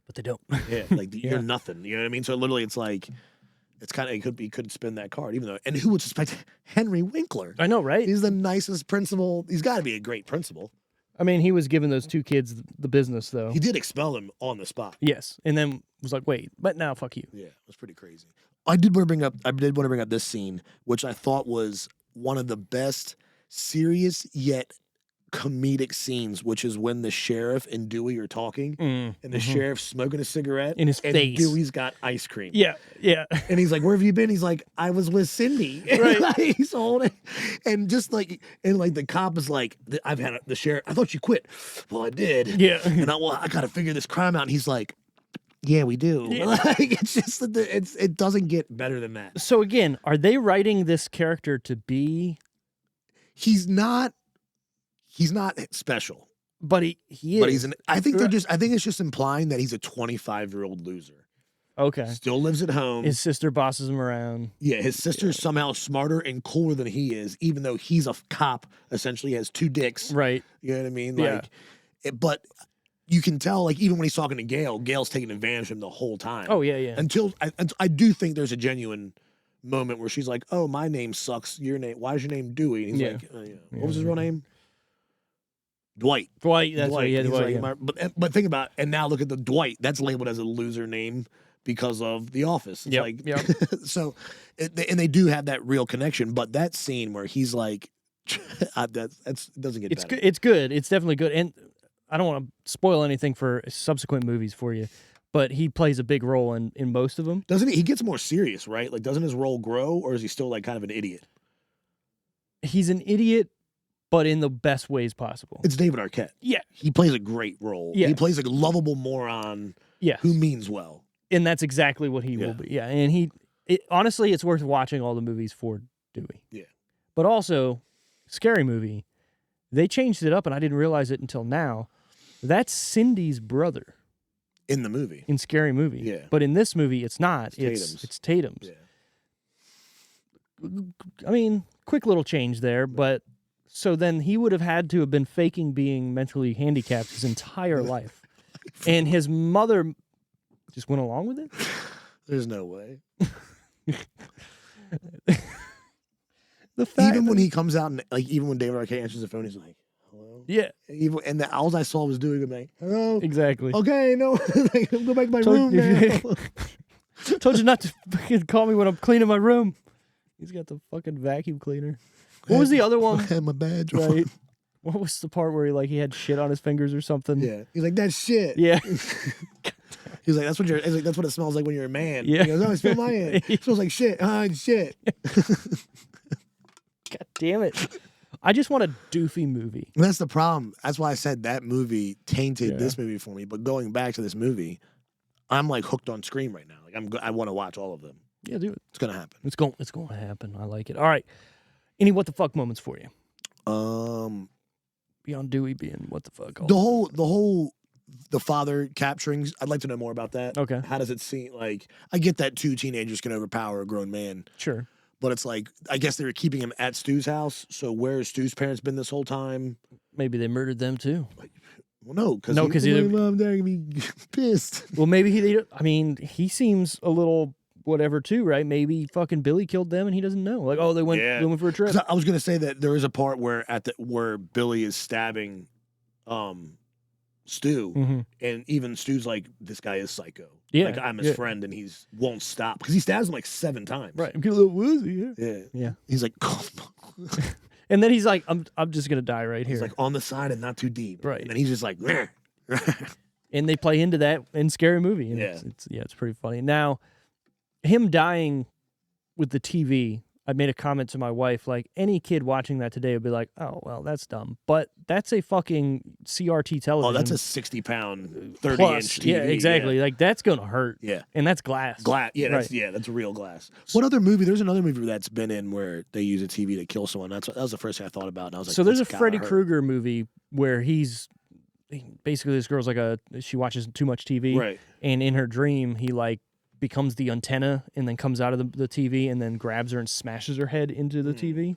But they don't. Yeah, like you're nothing. You know what I mean? So literally it's like, it's kind of, he could spin that card, even though, and who would suspect Henry Winkler? I know, right? He's the nicest principal. He's got to be a great principal. I mean, he was giving those two kids the business, though. He did expel them on the spot. Yes, and then was like, wait, but now fuck you. Yeah, it was pretty crazy. I did want to bring up this scene, which I thought was one of the best serious yet comedic scenes, which is when the sheriff and Dewey are talking, and the sheriff's smoking a cigarette in his face. Dewey's got ice cream. Yeah, yeah. And he's like, "Where have you been?" He's like, "I was with Cindy." Right. Like, he's holding, and just like, and like the cop is like, "I've had the sheriff. I thought you quit." Well, I did. Yeah. And I got to figure this crime out. And he's like, "Yeah, we do." Yeah. Like, it's just it doesn't get better than that. So again, are they writing this character to be? He's not special, but he is. But I think it's just implying that he's a 25-year-old loser. Okay. Still lives at home. His sister bosses him around. Yeah, his sister's somehow smarter and cooler than he is, even though he's a cop. Essentially, has two dicks. Right. You know what I mean? Like, but you can tell, like, even when he's talking to Gail's taking advantage of him the whole time. Oh yeah, yeah. Until I do think there's a genuine moment where she's like, "Oh, my name sucks. Your name? Why is your name Dewey?" And he's like, "What was his real name?" Dwight. That's Dwight. Yeah, Dwight. Like, but think about it, and now look at the Dwight. That's labeled as a loser name because of The Office. It's so, and they do have that real connection. But that scene where he's like, that doesn't get better. It's good. It's definitely good. And I don't want to spoil anything for subsequent movies for you, but he plays a big role in most of them. Doesn't he? He gets more serious, right? Like, doesn't his role grow, or is he still like kind of an idiot? He's an idiot, but in the best ways possible. It's David Arquette. Yeah. He plays a great role. Yeah. He plays a lovable moron who means well. And that's exactly what he will be. Yeah. And honestly, it's worth watching all the movies for Dewey. Yeah. But also, Scary Movie, they changed it up, and I didn't realize it until now. That's Cindy's brother. In the movie. In Scary Movie. Yeah. But in this movie, it's not. It's Tatum's. Yeah. I mean, quick little change there, but so then he would have had to have been faking being mentally handicapped his entire life. And his mother just went along with it? There's no way. Even when he comes out and even when David Arquette answers the phone, he's like, "Hello." Yeah. And all I saw was doing it like, "Hello." Exactly. Okay, no, go back to my room now. Told you not to fucking call me when I'm cleaning my room. He's got the fucking vacuum cleaner. What was the other one? I had my badge on. Right. What was the part where he had shit on his fingers or something? Yeah. He's like, "That's shit." Yeah. He's like, that's what that's what it smells like when you're a man. Yeah. He goes, "Oh, I smell my hand. It smells like shit." It's shit. God damn it. I just want a doofy movie. And that's the problem. That's why I said that movie tainted this movie for me. But going back to this movie, I'm like hooked on Scream right now. Like I want to watch all of them. Yeah, do it. It's gonna happen. It's going to happen. I like it. All right. Any what the fuck moments for you? Beyond Dewey being what the fuck. The father capturing. I'd like to know more about that. Okay. How does it seem like? I get that 2 teenagers can overpower a grown man. Sure. But it's like, I guess they were keeping him at Stu's house. So where's Stu's parents been this whole time? Maybe they murdered them too. Well, no, because my mom and dad are gonna be pissed. Well, maybe he seems a little whatever too, right? Maybe fucking Billy killed them and he doesn't know. Like, oh, they went for a trip. I was gonna say that there is a part where where Billy is stabbing, Stu, and even Stu's like, this guy is psycho. Yeah, like I'm his friend, and won't stop because he stabs him like 7 times. Right, I'm getting a little woozy. Yeah. He's like, and then he's like, I'm just gonna die right here. He's like on the side and not too deep. Right, and then he's just like, and they play into that in Scary Movie. And it's pretty funny. Now, him dying with the TV. I made a comment to my wife, like, any kid watching that today would be like, oh, well, that's dumb. But that's a fucking CRT television. Oh, that's a 60-pound, 30-inch TV. Yeah, exactly. Like, that's going to hurt. Yeah. And that's glass. Yeah, that's real glass. What other movie? There's another movie that's been in where they use a TV to kill someone. That was the first thing I thought about. And I was like, so there's a Freddy Krueger movie where basically this girl's like she watches too much TV. Right. And in her dream, he like becomes the antenna and then comes out of the TV and then grabs her and smashes her head into the TV.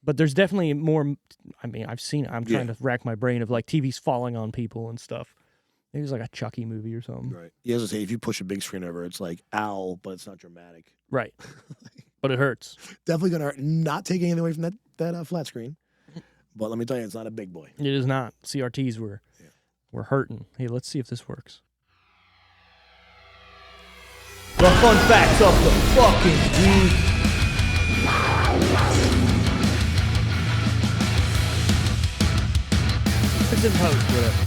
But there's definitely more. I mean, I've seen it. I'm trying to rack my brain of like TVs falling on people and stuff. Maybe it's like a Chucky movie or something. Right. Yeah, as I say, if you push a big screen over, it's like, ow, but it's not dramatic. Right. But it hurts. Definitely going to hurt. Not taking anything away from that flat screen. But let me tell you, it's not a big boy. It is not. CRTs were hurting. Hey, let's see if this works. The fun facts of the fucking week. It's in post, whatever.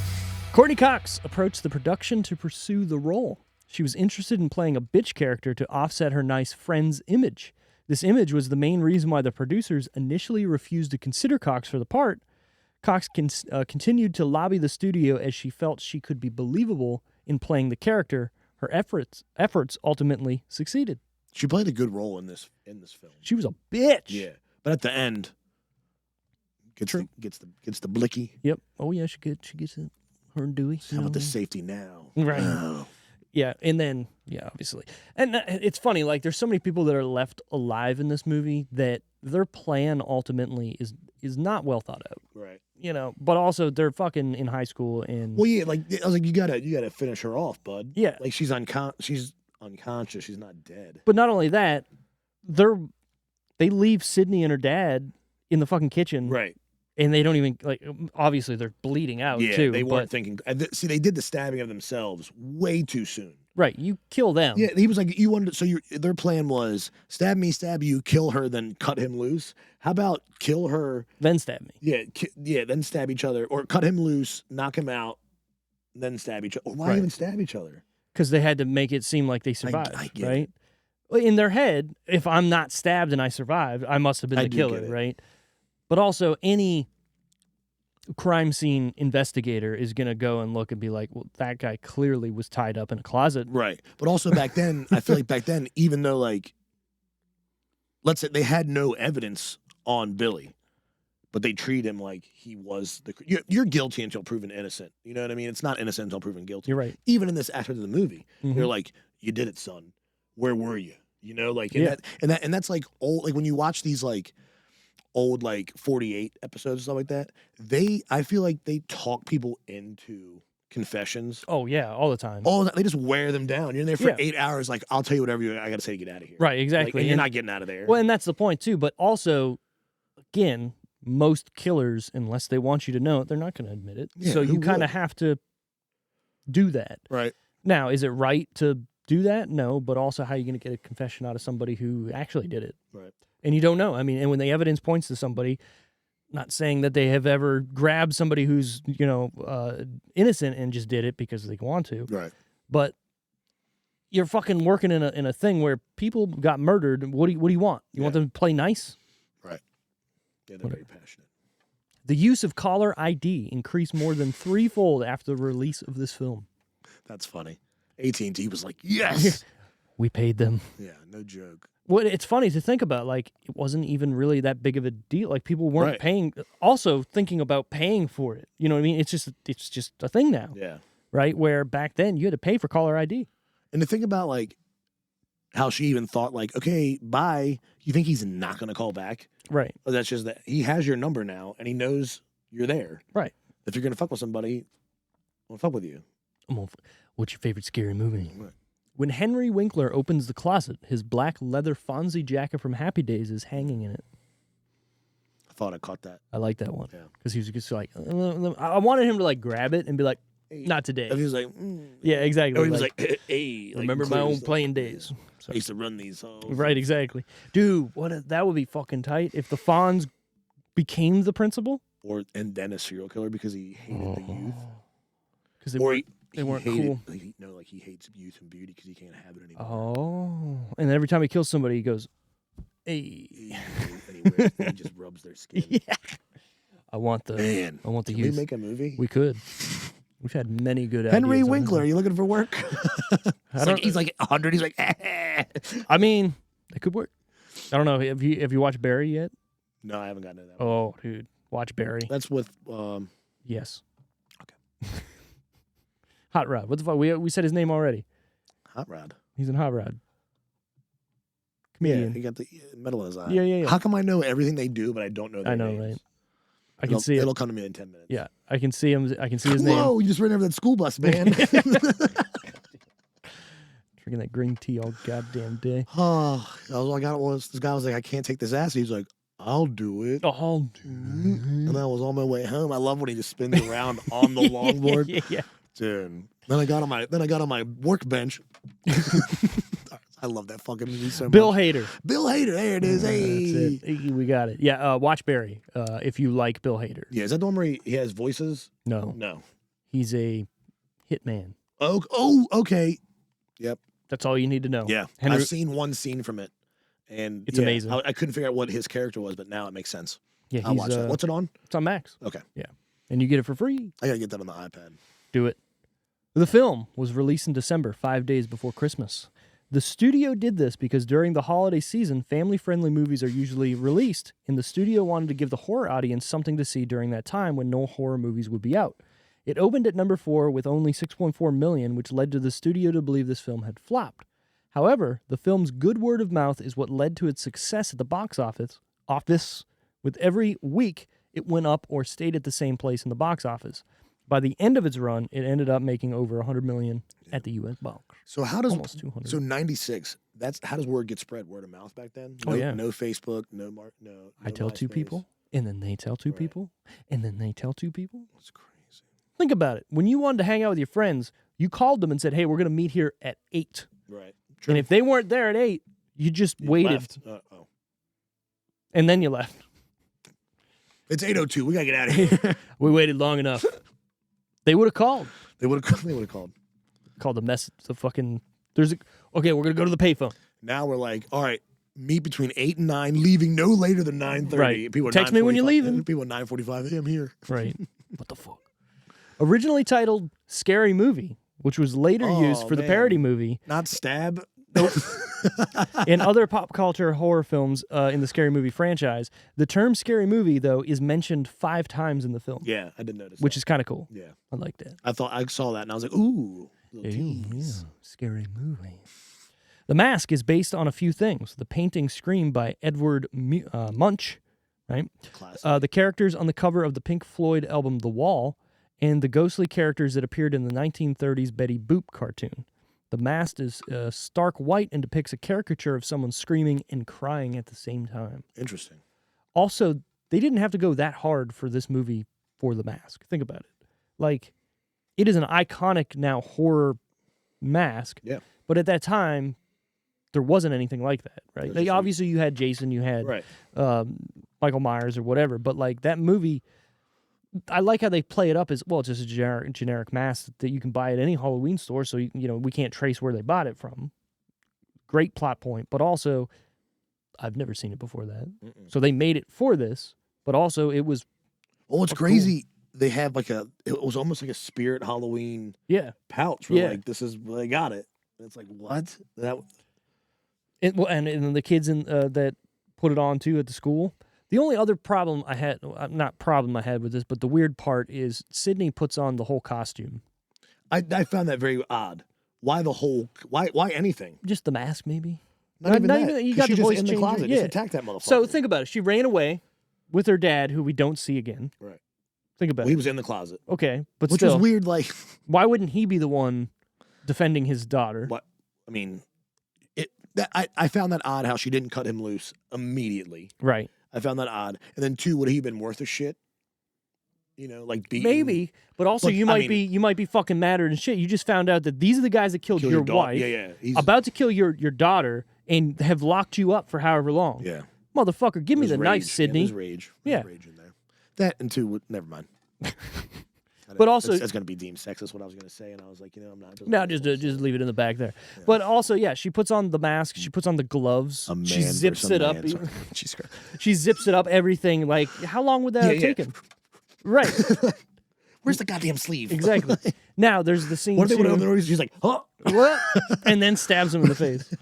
Courtney Cox approached the production to pursue the role. She was interested in playing a bitch character to offset her nice friend's image. This image was the main reason why the producers initially refused to consider Cox for the part. Cox continued to lobby the studio as she felt she could be believable in playing the character. Her efforts ultimately succeeded. She played a good role in this film. She was a bitch. Yeah, but at the end, gets the blicky. Yep. Oh yeah, she gets it. Her and Dewey. How about the safety now? Right. Oh. Yeah, and then obviously, and it's funny. Like, there's so many people that are left alive in this movie that their plan ultimately is not well thought out. Right. But also they're fucking in high school and. Well, yeah, like I was like, you gotta finish her off, bud. Yeah. Like she's unconscious. She's not dead. But not only that, they leave Sydney and her dad in the fucking kitchen. Right. And they don't even, like, obviously they're bleeding out too. They weren't thinking. See, they did the stabbing of themselves way too soon. Right, you kill them. Yeah, he was like, you wanted. So their plan was stab me, stab you, kill her, then cut him loose. How about kill her, then stab me? Yeah, then stab each other, or cut him loose, knock him out, then stab each other. Or why even stab each other? Because they had to make it seem like they survived, I get right? it. Well, in their head, if I'm not stabbed and I survived, I must have been the killer, right? But also, any crime scene investigator is going to go and look and be like, well, that guy clearly was tied up in a closet. Right. But also back then, I feel like back then, even though, like, let's say they had no evidence on Billy, but they treat him like he was you're guilty until proven innocent. You know what I mean? It's not innocent until proven guilty. You're right. Even in this aspect of the movie, they're like, you did it, son. Where were you? Like, and that's like old, like when you watch these like old like 48 episodes and stuff like that, I feel like they talk people into confessions. Oh yeah, all the time. They just wear them down. You're in there for 8 hours, like, I'll tell you whatever I gotta say to get out of here. Right, exactly. Like, and you're not getting out of there. Well, and that's the point too, but also, again, most killers, unless they want you to know it, they're not gonna admit it. Yeah, so you kind of have to do that. Right. Now, is it right to do that? No, but also, how are you going to get a confession out of somebody who actually did it? Right. And you don't know. I mean, and when the evidence points to somebody, not saying that they have ever grabbed somebody who's, innocent and just did it because they want to. Right. But you're fucking working in a thing where people got murdered. What do you want? You want them to play nice? Right. Yeah, they're very passionate. The use of caller ID increased more than threefold after the release of this film. That's funny. AT&T was like, yes. We paid them. Yeah, no joke. Well, it's funny to think about. Like, it wasn't even really that big of a deal. Like, people weren't paying. Also, thinking about paying for it. You know what I mean? It's just a thing now. Yeah. Right? Where back then you had to pay for caller ID. And to think about, like, how she even thought, like, okay, bye. You think he's not going to call back? Right. But that's just that he has your number now, and he knows you're there. Right. If you're going to fuck with somebody, I'm going to fuck with you. What's your favorite scary movie? Right. When Henry Winkler opens the closet, his black leather Fonzie jacket from Happy Days is hanging in it. I thought I caught that. I like that one. Yeah. Because he was just like, I wanted him to, like, grab it and be like, not today. And he was like, yeah, exactly. Or he was like, hey. Remember my own playing days. So. I used to run these. Right, exactly. Dude, that would be fucking tight if the Fonz became the principal. And then a serial killer because he hated the youth. Because they weren't cool. He hates youth and beauty because he can't have it anymore. Oh. And then every time he kills somebody, he goes, hey. He just rubs their skin. Yeah. I want the youth. Can we make a movie? We could. We've had many good Henry ideas. Winkler, are you looking for work? He's like 100. He's like, I mean, it could work. I don't know. Have you watched Barry yet? No, I haven't gotten to that. Oh, dude, watch Barry. That's with. Yes. Okay. Hot Rod. What the fuck? We said his name already. Hot Rod. He's in Hot Rod. Comedian. Yeah, he got the medal in his eye. Yeah. How come I know everything they do, but I don't know their names? Right? I can see it. It'll come to me in 10 minutes. Yeah, I can see him. I can see his name. Whoa, you just ran over that school bus, man. Drinking that green tea all goddamn day. Oh, all I got was, this guy was like, I can't take this acid. He's like, I'll do it. I'll do it. And I was on my way home. I love when he just spins around on the longboard. Yeah. Dude. Then I got on my workbench. I love that fucking movie so much. Bill Hader. Bill Hader. There it is. Hey. That's it. We got it. Yeah, watch Barry if you like Bill Hader. Yeah, is that the one where he has voices? No. He's a hitman. Oh, okay. Yep. That's all you need to know. Yeah. I've seen one scene from it. And it's amazing. I couldn't figure out what his character was, but now it makes sense. Yeah, I'll watch that. What's it on? It's on Max. Okay. Yeah. And you get it for free. I got to get that on the iPad. Do it. The film was released in December, 5 days before Christmas. The studio did this because during the holiday season, family-friendly movies are usually released, and the studio wanted to give the horror audience something to see during that time when no horror movies would be out. It opened at number 4 with only $6.4 million, which led to the studio to believe this film had flopped. However, the film's good word of mouth is what led to its success at the box office. With every week, it went up or stayed at the same place in the box office. By the end of its run, it ended up making over $100 million at the U.S. box. So how does almost 200? So 96. How does word get spread? Word of mouth back then? No, no Facebook. No. I tell MySpace. 2 people, and then they tell 2 people, and then they tell 2 people. That's crazy. Think about it. When you wanted to hang out with your friends, you called them and said, "Hey, we're going to meet here at 8." Right. True. And if they weren't there at 8, you just waited, and then you left. It's 8:02. We gotta get out of here. We waited long enough. They would have called. They would have called. Called the message. The fucking. Okay, we're gonna go to the payphone. Now we're like, all right, meet between 8 and 9, leaving no later than 9:30. Right. People Text me when you're leaving. People at 9:45. Hey, I'm here. Right. What the fuck? Originally titled "Scary Movie," which was later used for the parody movie. Not Stab. Nope. In other pop culture horror films in the Scary Movie franchise, the term "scary movie" though is mentioned 5 times in the film. Yeah, I did notice. Which is kind of cool. Yeah, I like that. I saw that and I was like, ooh, yeah, scary movie. The Mask is based on a few things: the painting "Scream" by Edward Munch, right? Classic. The characters on the cover of the Pink Floyd album "The Wall," and the ghostly characters that appeared in the 1930s Betty Boop cartoon. The mask is stark white and depicts a caricature of someone screaming and crying at the same time. Interesting. Also, they didn't have to go that hard for this movie for The Mask. Think about it. Like, it is an iconic now horror mask. Yeah. But at that time, there wasn't anything like that, right? Obviously, you had Jason, you had Michael Myers or whatever, but like that movie... I like how they play it up as, well, it's just a generic mask that you can buy at any Halloween store, so we can't trace where they bought it from. Great plot point, but also, I've never seen it before that. So they made it for this, but also it was... Oh, it's crazy. Cool. They have it was almost like a Spirit Halloween pouch where like, this is, they got it. It's like, what? That. And then the kids that put it on too at the school. The only other problem I had, not problem I had with this, but the weird part is Sydney puts on the whole costume. I found that very odd. Why the whole? Why anything? Just the mask, maybe. Not even that. You got she the just voice in the changer. closet. Yeah. Just attack that motherfucker. So think about it. She ran away with her dad, who we don't see again. Right. Think about Well, it. he was in the closet. Okay, but Which still, was weird. Like, why wouldn't he be the one defending his daughter? what? I mean, I found that odd how she didn't cut him loose immediately. Right. I found that odd. And then two, would he have been worth a shit? You know, like beating. Maybe, but also you might be fucking madder than shit. You just found out that these are the guys that killed your wife. Yeah. About to kill your daughter and have locked you up for however long. Yeah. Motherfucker, give me the rage. knife, Sydney. Yeah, there's rage. There's rage in there. That and two, never mind. But also, that's going to be deemed sexist. What I was going to say, and I was like, I'm not. No, just leave it in the bag there. Yeah. But also, she puts on the mask. She puts on the gloves. She zips it up. She zips it up. Everything. Like, how long would that have taken? Right. Where's the goddamn sleeve? Exactly. Now there's the scene. What if they went over? She's like, huh? What? And then stabs him in the face.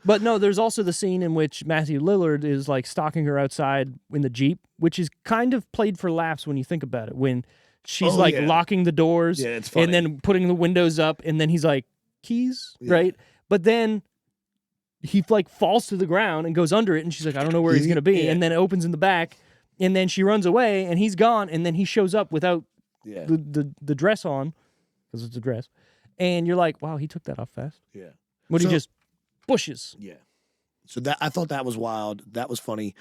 But no, there's also the scene in which Matthew Lillard is like stalking her outside in the Jeep, which is kind of played for laughs when you think about it. When she's locking the doors it's funny. and then putting the windows up, and then he's like, keys, right? But then he like falls to the ground and goes under it, and she's like, I don't know where he's going to be. Yeah. And then it opens in the back, and then she runs away, and he's gone, and then he shows up without the dress on, because it's a dress. And you're like, wow, he took that off fast. Yeah. But he just bushes. Yeah. So I thought that was wild. That was funny.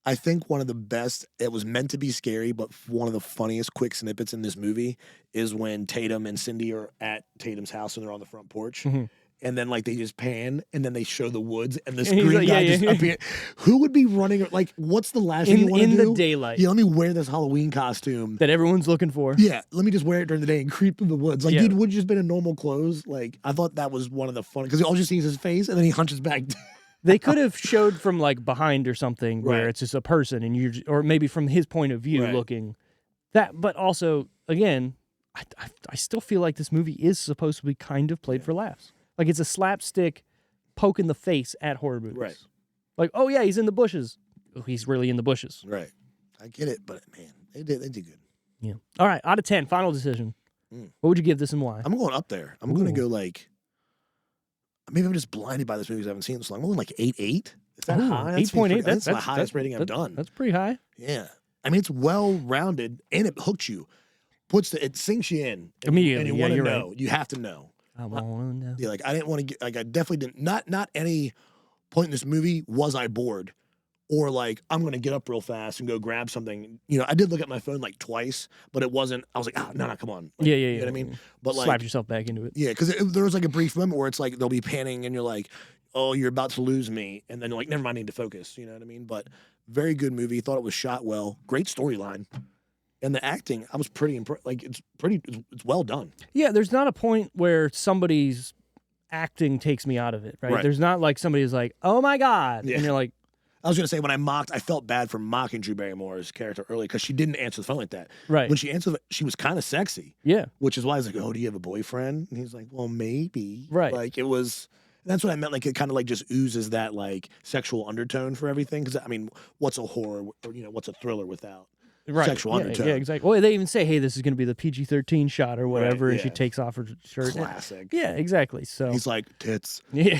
I think one of the best, it was meant to be scary, but one of the funniest quick snippets in this movie is when Tatum and Cindy are at Tatum's house and they're on the front porch. Mm-hmm. And then, like, they just pan, and then they show the woods, and this green guy just appears. Who would be running, like, what's the last thing you want to do? In the daylight. Yeah, let me wear this Halloween costume. That everyone's looking for. Yeah, let me just wear it during the day and creep through the woods. Like, dude, would you just been in normal clothes? Like, I thought that was one of the fun, because all you see is his face, and then he hunches back. They could have showed from, like, behind or something, where it's just a person, and you're, or maybe from his point of view looking. That, but also, again, I still feel like this movie is supposed to be kind of played for laughs. Like, it's a slapstick poke in the face at horror movies. Right. Like, oh, yeah, he's in the bushes. Oh, he's really in the bushes. Right. I get it, but, man, they did good. Yeah. All right, out of 10, final decision. What would you give this and why? I'm going up there. I'm going to go, like, maybe I'm just blinded by this movie because I haven't seen it so long. I'm going, like, 8.8. Is that high? 8.8. That's the highest rating I've done. That's pretty high. Yeah. I mean, it's well-rounded, and it hooks you. It sinks you in. Immediately, and you want to know. Right. You have to know. I want to know. Yeah, like, I didn't want to get, like, I definitely didn't, not any point in this movie was I bored or, like, I'm going to get up real fast and go grab something. You know, I did look at my phone, like, twice, but it wasn't, I was like, no, come on. Like, yeah. You know what I mean? But, like, slap yourself back into it. Yeah, because there was, like, a brief moment where it's like, they'll be panning and you're like, oh, you're about to lose me. And then, like, never mind, I need to focus. You know what I mean? But very good movie. Thought it was shot well. Great storyline. And the acting, I was pretty impressed. Like, it's well done. Yeah, there's not a point where somebody's acting takes me out of it, right? There's not like somebody's like, oh my God. Yeah. And you're like, I was going to say, when I felt bad for mocking Drew Barrymore's character early because she didn't answer the phone like that. Right. When she answered, she was kind of sexy. Yeah. Which is why I was like, oh, do you have a boyfriend? And he's like, well, maybe. Right. Like, it was, that's what I meant. Like, it kind of like just oozes that like sexual undertone for everything. Because, I mean, what's a horror or, what's a thriller without sexual undertone? Yeah, exactly. Well, they even say, hey, this is going to be the PG-13 shot or whatever, and she takes off her shirt. Classic. Yeah, exactly. So he's like, tits. Yeah.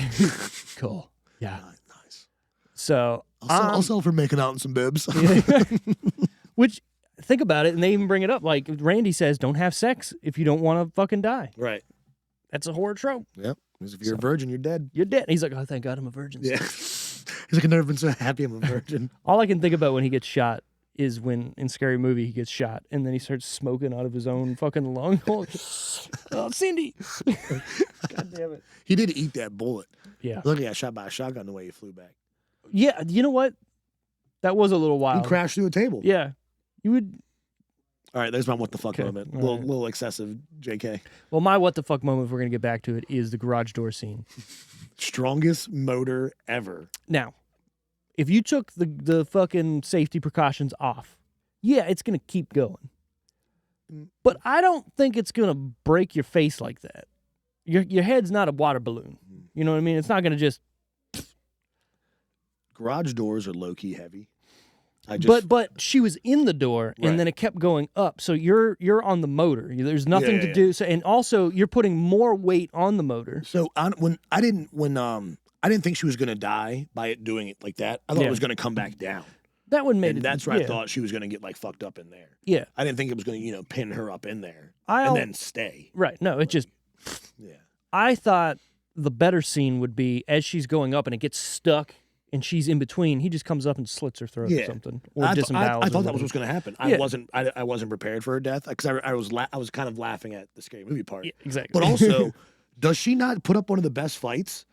Cool. Yeah. Nice. So I'll sell for making out in some bibs. Which, think about it, and they even bring it up. Like, Randy says, don't have sex if you don't want to fucking die. Right. That's a horror trope. Yep. Because if you're a virgin, you're dead. You're dead. He's like, oh, thank God I'm a virgin. Yeah. He's like, I've never been so happy I'm a virgin. All I can think about when he gets shot is when in Scary Movie he gets shot and then he starts smoking out of his own fucking lung. Oh, Cindy. God damn it. He did eat that bullet. Yeah. Look, he got shot by a shotgun the way he flew back. Yeah, you know what? That was a little wild. He crashed through a table. Yeah. You would. All right, there's my what the fuck moment. Little excessive, JK. Well, my what the fuck moment, if we're going to get back to it, is the garage door scene. Strongest motor ever. Now, if you took the fucking safety precautions off, yeah, it's going to keep going. But I don't think it's going to break your face like that. your head's not a water balloon. You know what I mean? It's not going to just. Garage doors are low key heavy. But she was in the door, and then it kept going up. So you're on the motor. There's nothing to do. So, and also you're putting more weight on the motor. So I didn't think she was gonna die by it doing it like that. I thought it was gonna come back down. That would make it. That's where I thought she was gonna get like fucked up in there. Yeah. I didn't think it was gonna pin her up in there and then stay. Right. No, it just. Yeah. I thought the better scene would be as she's going up and it gets stuck. And she's in between. He just comes up and slits her throat or something, or disembowels. I thought that was what's going to happen. I wasn't prepared for her death because I was kind of laughing at the scary movie part. Yeah, exactly. But also, does she not put up one of the best fights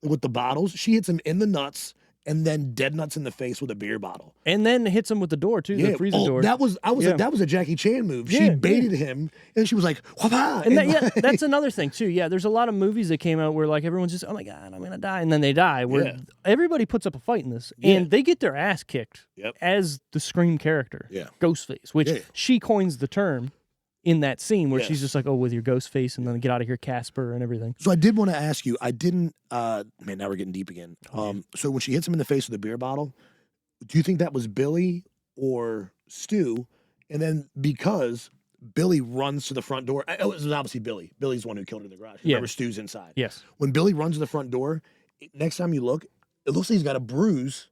with the bottles? She hits him in the nuts and then dead nuts in the face with a beer bottle, and then hits him with the door too, the freezing door. I was like, that was a Jackie Chan move. She baited him, and she was like, "Wah-bah!" And that's another thing too. Yeah, there's a lot of movies that came out where like everyone's just, oh my god, I'm gonna die, and then they die. Where everybody puts up a fight in this, and they get their ass kicked as the Scream character, Ghostface, which she coins the term in that scene where she's just like, oh, with your ghost face, and then get out of here, Casper, and everything. So I did want to ask you, I didn't, man, now we're getting deep again. So when she hits him in the face with a beer bottle, do you think that was Billy or Stu? And then because Billy runs to the front door, it was obviously Billy. Billy's the one who killed her in the garage. Remember, Stu's inside. Yes. When Billy runs to the front door, next time you look, it looks like he's got a bruise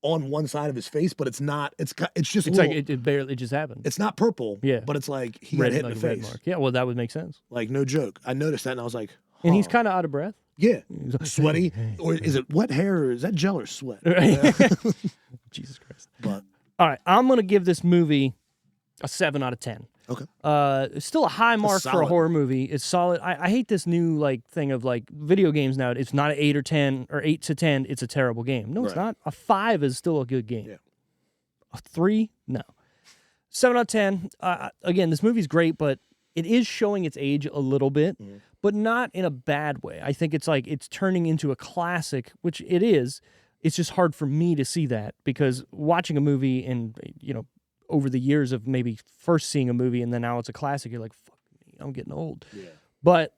on one side of his face, but it's not. It's just. It's like it barely just happened. It's not purple. Yeah, but it's like he got hit in the face. Mark. Yeah, well, that would make sense. Like no joke. I noticed that and I was like, and he's kind of out of breath. Yeah, sweaty. Or is it wet hair? Or is that gel or sweat? Jesus Christ. But all right, I'm gonna give this movie a 7 out of 10. Okay. It's still a high mark for a horror movie. It's solid. I hate this new like thing of like video games now. It's not an 8 or 10 or 8 to 10. It's a terrible game. No, it's not. A 5 is still a good game. Yeah. A 3, no. 7 out of 10. Again, this movie's great, but it is showing its age a little bit, but not in a bad way. I think it's like it's turning into a classic, which it is. It's just hard for me to see that because watching a movie and over the years of maybe first seeing a movie and then now it's a classic, you're like, fuck me, I'm getting old. Yeah. But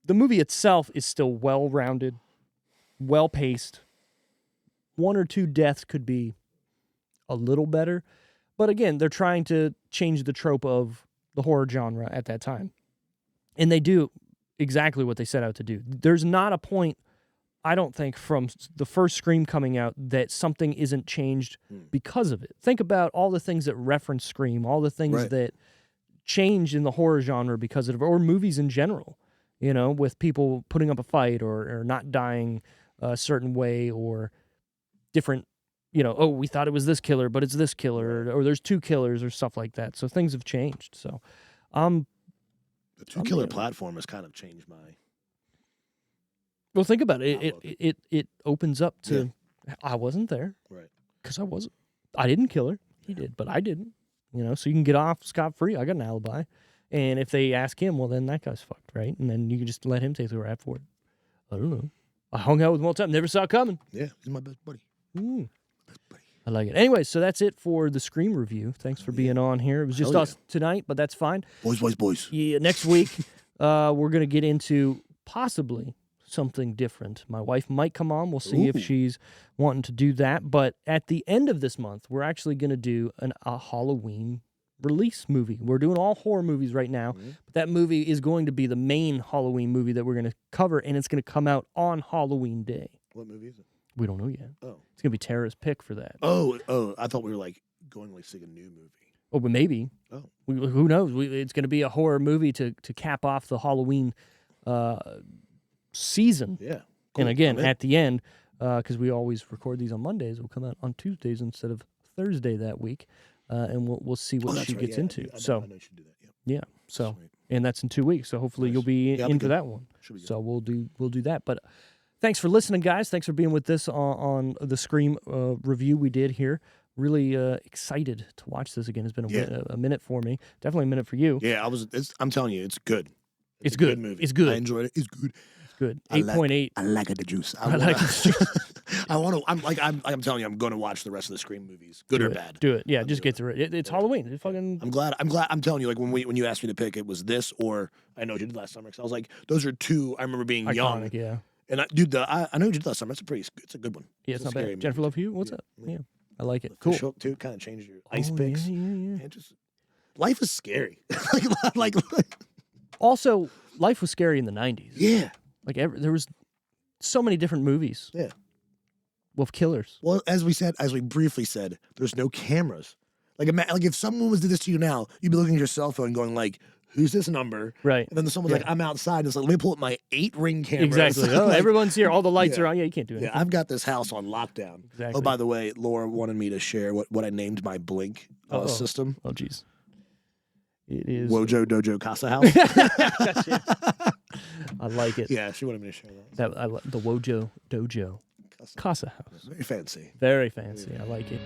the movie itself is still well-rounded, well-paced. 1 or 2 deaths could be a little better. But again, they're trying to change the trope of the horror genre at that time. And they do exactly what they set out to do. There's not a point, I don't think, from the first Scream coming out that something isn't changed because of it. Think about all the things that reference Scream, all the things that change in the horror genre because of it, or movies in general, with people putting up a fight or not dying a certain way or different, oh, we thought it was this killer, but it's this killer, or there's 2 killers or stuff like that. So things have changed. So the 2-killer platform has kind of changed my... Well, think about it. It opens up to, I wasn't there. Right. Because I wasn't. I didn't kill her. He did, but I didn't. So you can get off scot-free. I got an alibi. And if they ask him, well, then that guy's fucked, right? And then you can just let him take the rap for it. I don't know. I hung out with him all the time. Never saw it coming. Yeah, he's my best buddy. Best buddy. I like it. Anyway, so that's it for the Scream review. Thanks for being on here. It was just us tonight, but that's fine. Boys. Yeah, next week, we're going to get into possibly something different. My wife might come on. We'll see if she's wanting to do that. But at the end of this month, we're actually going to do a Halloween release movie. We're doing all horror movies right now, but that movie is going to be the main Halloween movie that we're going to cover, and it's going to come out on Halloween Day. What movie is it? We don't know yet. Oh. It's going to be Tara's pick for that. Oh, I thought we were like going to see a new movie. Oh, but maybe. Oh. Who knows? It's going to be a horror movie to cap off the Halloween season. Yeah. Cool. And again, at the end, because we always record these on Mondays, we'll come out on Tuesdays instead of Thursday that week, and we'll see what she gets into. I know you should do that. Yeah. So, and that's in 2 weeks. So hopefully you'll be in for that one. So we'll do that. But thanks for listening, guys. Thanks for being with us on the Scream review we did here. Really excited to watch this again. It's been a minute for me. Definitely a minute for you. Yeah, I'm telling you, it's good. It's good. Movie. It's good. I enjoyed it. It's good. Good. 8.8. I like the juice. I like it. I want to. I'm telling you, I'm going to watch the rest of the Scream movies, good or bad. Do it. Yeah, just get through it. It's Halloween. It's fucking. I'm glad. I'm telling you, like when you asked me to pick, it was this or I Know What You Did Last Summer. Because I was like, those are two. I remember being young. Yeah. And I Know What You Did Last Summer. It's a good one. Yeah, it's not bad. Jennifer Love Hewitt. What's up? Yeah, I like it. Cool. Too kind of changed your ice picks. Yeah. And just life is scary. like. Also, life was scary in the 90s. Yeah. Like there was so many different movies. Yeah. With killers. Well, as we briefly said, there's no cameras. Like if someone was to do this to you now, you'd be looking at your cell phone going like, who's this number? Right. And then someone's like, I'm outside. And it's like, let me pull up my 8-ring camera. Exactly. Oh, everyone's here. All the lights are on. Yeah, you can't do anything. Yeah, I've got this house on lockdown. Exactly. Oh, by the way, Laura wanted me to share what I named my Blink system. Oh, jeez. It is Wojo Dojo Casa House. I like it. Yeah, she wanted me to share that. The Wojo Dojo Casa House. Very fancy. Very fancy. I like it.